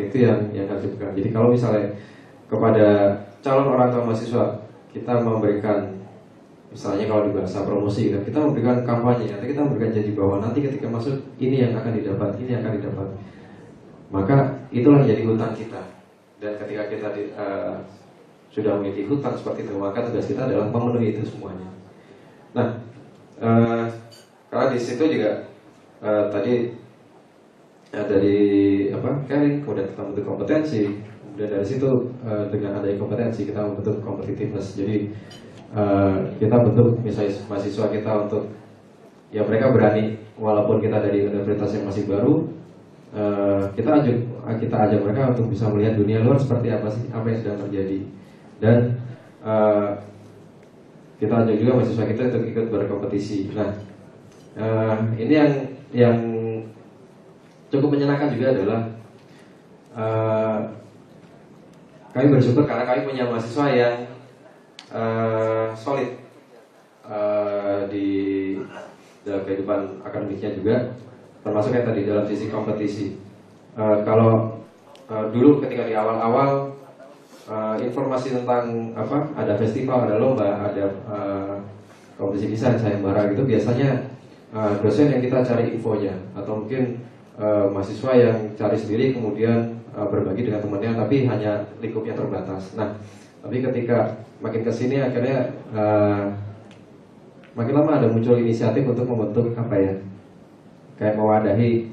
itu yang harus dipegang. Jadi kalau misalnya kepada calon orang tua mahasiswa kita memberikan, misalnya kalau di bahasa promosi, kita memberikan kampanye, nanti kita memberikan janji bahwa nanti ketika masuk ini yang akan didapat, ini yang akan didapat, maka itulah jadi hutang kita. Dan ketika kita sudah memiliki hutang seperti itu, maka tugas kita adalah memenuhi itu semuanya. Nah, karena di situ juga tadi dari caring, kemudian kita membentuk kompetensi, kemudian dari situ dengan adanya kompetensi kita membentuk competitiveness. Jadi kita bentuk misalnya mahasiswa kita untuk ya mereka berani, walaupun kita dari universitas yang masih baru, kita ajak mereka untuk bisa melihat dunia luar seperti apa sih, apa yang sedang terjadi. Dan kita ajak juga mahasiswa kita untuk ikut berkompetisi. Nah, ini yang cukup menyenangkan juga adalah kami bersyukur karena kami punya mahasiswa yang solid di dalam kehidupan akademiknya juga, termasuk yang tadi dalam sisi kompetisi. Kalau dulu ketika di awal-awal informasi tentang ada festival, ada lomba, ada kompetisi desain sayembara gitu, biasanya dosen yang kita cari infonya, atau mungkin mahasiswa yang cari sendiri kemudian berbagi dengan temannya, tapi hanya lingkupnya terbatas. Nah, tapi ketika makin kesini akhirnya makin lama ada muncul inisiatif untuk membentuk kayak mewadahi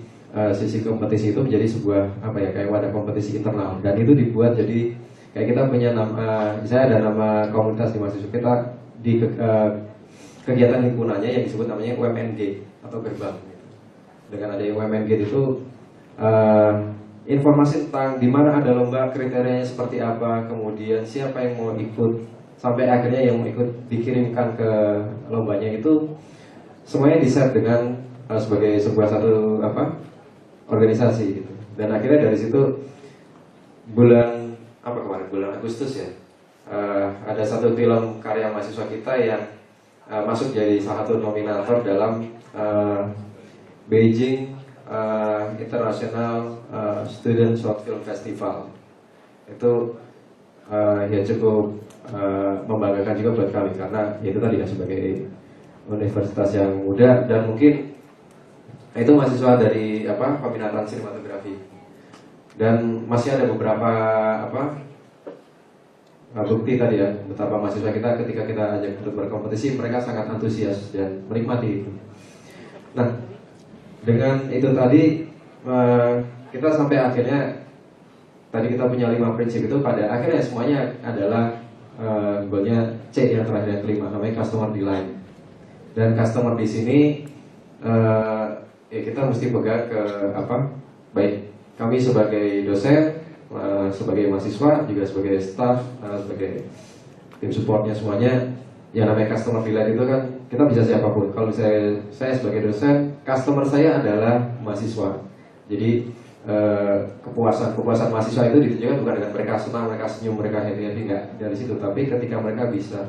sisi kompetisi itu menjadi sebuah kayak wadah kompetisi internal. Dan itu dibuat jadi kayak kita punya nama, misalnya ada nama komunitas di mahasiswa kita di kegiatan himpunannya yang disebut namanya UMNG atau gerbang. Dengan adanya UMNG itu informasi tentang di mana ada lomba, kriterianya seperti apa, kemudian siapa yang mau ikut, sampai akhirnya yang mau ikut dikirimkan ke lombanya, itu semuanya di-set dengan sebagai sebuah satu organisasi gitu. Dan akhirnya dari situ bulan Agustus ya, ada satu film karya mahasiswa kita yang masuk jadi salah satu nominator dalam Beijing International Student Short Film Festival. Itu ya cukup membanggakan juga buat kami, karena ya itu tadi ya, sebagai universitas yang muda dan mungkin itu mahasiswa dari peminatan sinematografi, dan masih ada beberapa bukti tadi ya, betapa mahasiswa kita ketika kita ajak untuk berkompetisi mereka sangat antusias dan menikmati itu. Nah, dengan itu tadi kita sampai akhirnya tadi kita punya 5 prinsip itu, pada akhirnya semuanya adalah goalnya C yang terakhir, yang kelima, namanya customer delight. Dan customer di sini ya kita mesti pegang ke baik kami sebagai dosen, sebagai mahasiswa, juga sebagai staff, sebagai tim supportnya, semuanya yang namanya customer delight itu kan kita bisa siapapun. Kalau saya sebagai dosen, customer saya adalah mahasiswa. Jadi kepuasan mahasiswa itu ditunjukkan bukan dengan mereka senang, mereka senyum, mereka happy enggak dari situ, tapi ketika mereka bisa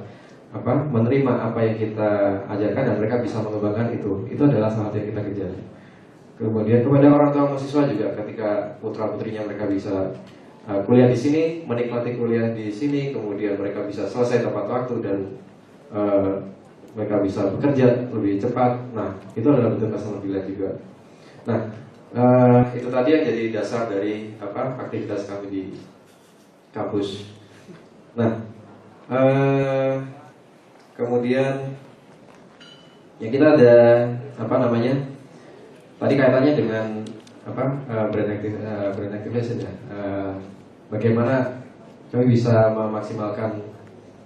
menerima apa yang kita ajarkan dan mereka bisa mengembangkan itu adalah salah satu yang kita kejar. Kemudian kepada orang tua mahasiswa juga, ketika putra putrinya mereka bisa kuliah di sini, menikmati kuliah di sini, kemudian mereka bisa selesai tepat waktu dan mereka bisa bekerja lebih cepat. Nah, itu adalah bentuk customer delight juga. Nah, itu tadi yang jadi dasar dari aktivitas kami di kampus. Nah, kemudian ya kita ada tadi kaitannya dengan brand activation ya. Bagaimana kami bisa memaksimalkan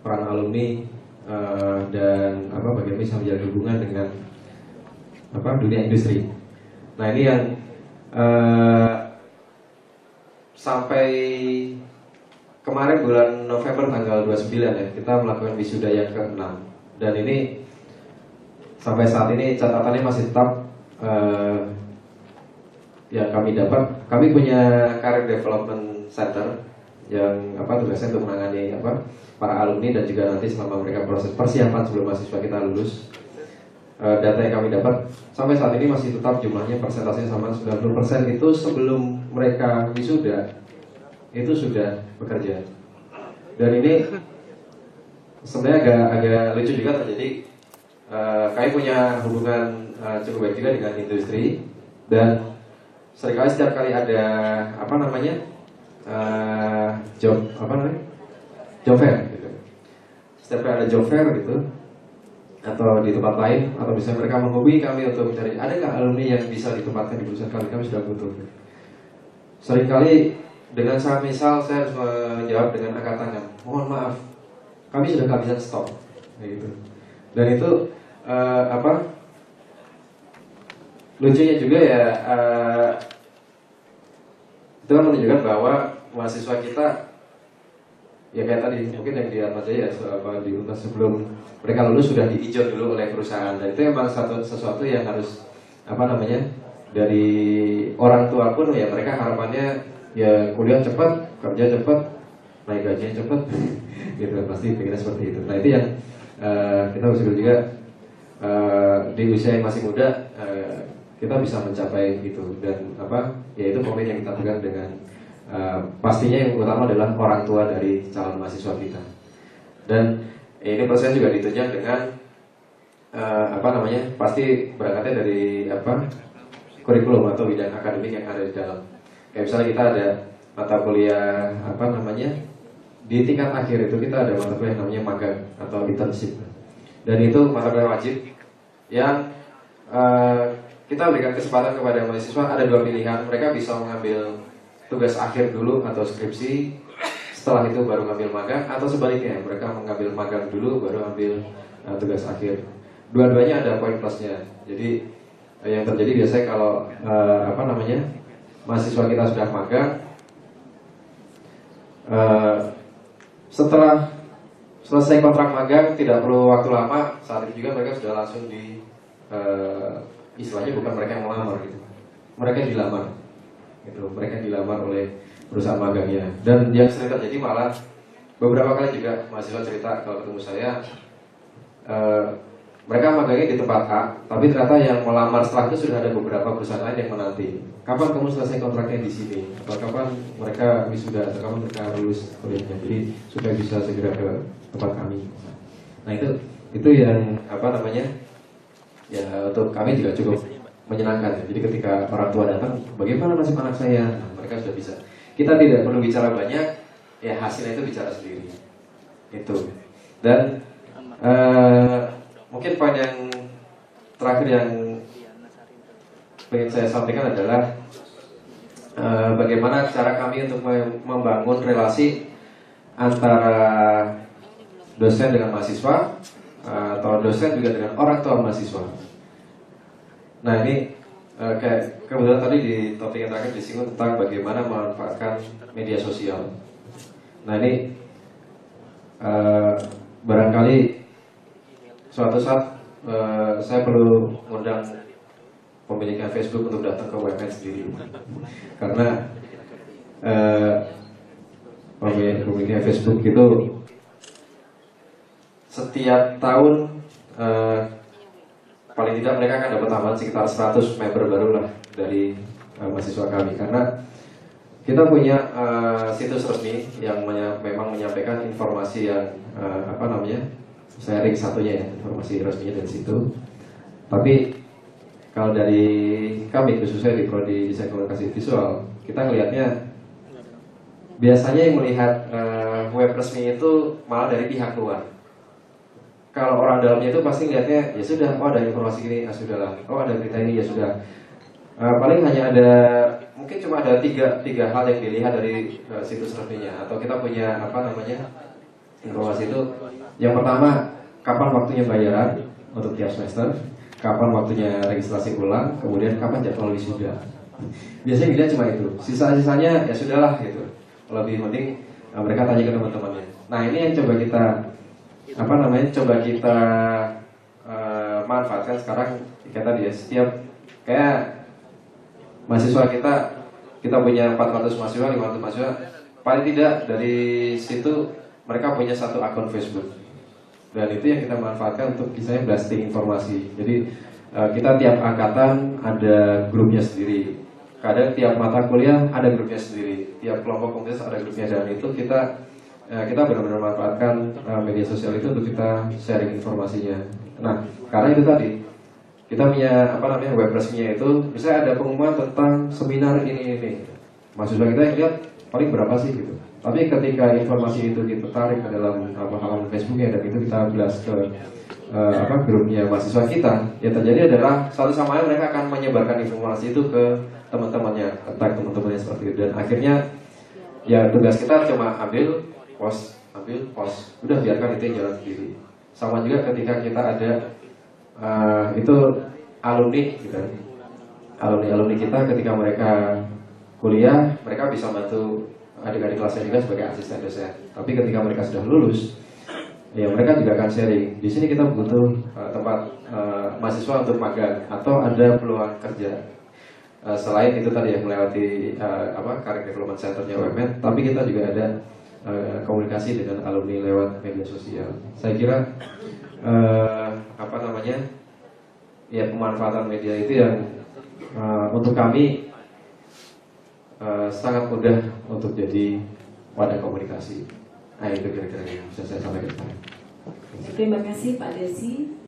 peran alumni dan bagaimana bisa menjalin hubungan dengan dunia industri. Nah, ini yang sampai kemarin bulan November tanggal 29 ya, kita melakukan wisuda yang ke-6. Dan ini sampai saat ini catatannya masih tetap yang kami dapat. Kami punya Career Development Center yang tugasnya untuk menangani para alumni dan juga nanti selama mereka proses persiapan sebelum mahasiswa kita lulus. Data yang kami dapat sampai saat ini masih tetap jumlahnya persentasenya sama 90% itu sebelum mereka wisuda itu sudah bekerja. Dan ini sebenarnya agak lucu juga terjadi. Kami punya hubungan cukup baik juga dengan industri, dan seringkali setiap kali ada job fair gitu. Setiap kali ada job fair gitu, atau di tempat lain, atau misalnya mereka menghubungi kami untuk mencari ada nggak alumni yang bisa ditempatkan di perusahaan kami sudah butuh. Seringkali dengan misal saya harus menjawab dengan angkat tangan, mohon maaf, kami sudah kehabisan stok, gitu. Dan itu lucunya juga ya, itu kan menunjukkan bahwa mahasiswa kita ya kayak tadi mungkin yang di Atmajaya di UNTAS sebelum mereka lulus sudah diijon dulu oleh perusahaan, dan itu memang sesuatu yang harus dari orang tua pun ya, mereka harapannya ya kuliah cepat, kerja cepat, naik gajinya cepat gitu, pasti pikirnya seperti itu. Nah, itu yang kita bersyukur juga di usia yang masih muda kita bisa mencapai itu, dan ya itu komit yang kita pegang dengan pastinya yang utama adalah orang tua dari calon mahasiswa kita. Dan ini proses juga ditunjang dengan pasti berangkatnya dari kurikulum atau bidang akademik yang ada di dalam. Kayak misalnya kita ada mata kuliah di tingkat akhir itu kita ada mata kuliah yang namanya magang atau internship, dan itu mata kuliah wajib yang kita berikan kesempatan kepada mahasiswa. Ada 2 pilihan, mereka bisa mengambil tugas akhir dulu atau skripsi, setelah itu baru ngambil magang, atau sebaliknya mereka mengambil magang dulu baru ambil tugas akhir. Dua-duanya ada poin plusnya. Jadi yang terjadi biasanya kalau mahasiswa kita sudah magang, setelah selesai kontrak magang tidak perlu waktu lama, saat itu juga mereka sudah langsung istilahnya bukan mereka yang melamar gitu, mereka yang dilamar gitu, mereka yang dilamar oleh perusahaan magangnya. Dan yang sering terjadi malah beberapa kali juga mahasiswa cerita kalau ketemu saya, mereka magangnya di tempat A, tapi ternyata yang melamar setelah itu sudah ada beberapa perusahaan lain yang menanti. Kapan kamu selesai kontraknya di sini? Atau kapan mereka wisuda? Atau kapan mereka lulus kuliahnya? Jadi supaya bisa segera ke tempat kami. Nah itu yang apa namanya? Ya untuk kami juga cukup menyenangkan. Jadi ketika orang tua datang, bagaimana nasib anak saya? Nah, mereka sudah bisa. Kita tidak perlu bicara banyak, ya hasilnya itu bicara sendiri. Itu. Dan mungkin poin yang terakhir yang ingin saya sampaikan adalah bagaimana cara kami untuk membangun relasi antara dosen dengan mahasiswa atau dosen juga dengan orang tua mahasiswa. Nah ini kayak kebetulan tadi di topik yang terakhir disinggung tentang bagaimana memanfaatkan media sosial. Nah ini barangkali suatu saat saya perlu mengundang pemiliknya Facebook untuk datang ke website sendiri, karena pemiliknya Facebook itu setiap tahun paling tidak mereka akan dapat tambahan sekitar 100 member baru lah dari mahasiswa kami, karena kita punya situs resmi yang memang menyampaikan informasi yang sharing satunya ya, informasi resminya dari situ. Tapi kalau dari kami khususnya di prodi desain komunikasi visual, kita ngelihatnya biasanya yang melihat web resmi itu malah dari pihak luar. Kalau orang dalamnya itu pasti ngelihatnya ya sudah, oh ada informasi ini, ya sudahlah, oh ada berita ini, ya sudah. Paling hanya ada, mungkin cuma ada tiga hal yang dilihat dari situs resminya, atau kita punya informasi itu. Yang pertama, kapan waktunya bayaran untuk tiap semester, kapan waktunya registrasi ulang, kemudian kapan jadwal wisuda. Biasanya dilihat cuma itu. Sisa-sisanya ya sudahlah gitu. Lebih penting mereka tanya ke teman-temannya. Nah ini yang coba kita manfaatkan sekarang. Kayak tadi ya, setiap kayak mahasiswa kita punya 400 mahasiswa, 500 mahasiswa, paling tidak dari situ mereka punya satu akun Facebook, dan itu yang kita manfaatkan untuk misalnya blasting informasi. Jadi kita tiap angkatan ada grupnya sendiri, kadang tiap mata kuliah ada grupnya sendiri, tiap kelompok komunitas ada grupnya, dan itu kita benar-benar manfaatkan media sosial itu untuk kita sharing informasinya. Nah karena itu tadi kita punya web resminya itu, misalnya ada pengumuman tentang seminar ini, mahasiswa kita yang lihat paling berapa sih gitu. Tapi ketika informasi itu kita tarik ke dalam halaman Facebooknya dan itu kita blast ke grupnya mahasiswa kita, yang terjadi adalah satu sama lain mereka akan menyebarkan informasi itu ke teman-temannya, tentang teman-temannya seperti itu. Dan akhirnya ya tugas kita cuma ambil post, udah biarkan itu yang jalan sendiri. Sama juga ketika kita ada itu alumni gitu. Alumni kita ketika mereka kuliah, mereka bisa bantu adik-adik kelasnya juga sebagai asisten dosen. Tapi ketika mereka sudah lulus, ya mereka juga akan sharing. Di sini kita butuh tempat mahasiswa untuk magang atau ada peluang kerja. Selain itu tadi yang melewati Career Development Center-nya UMN, tapi kita juga ada komunikasi dengan alumni lewat media sosial. Saya kira ya pemanfaatan media itu yang untuk kami sangat mudah untuk jadi wadah komunikasi. Nah itu kira-kira yang bisa saya sampaikan. Terima kasih Pak Desi.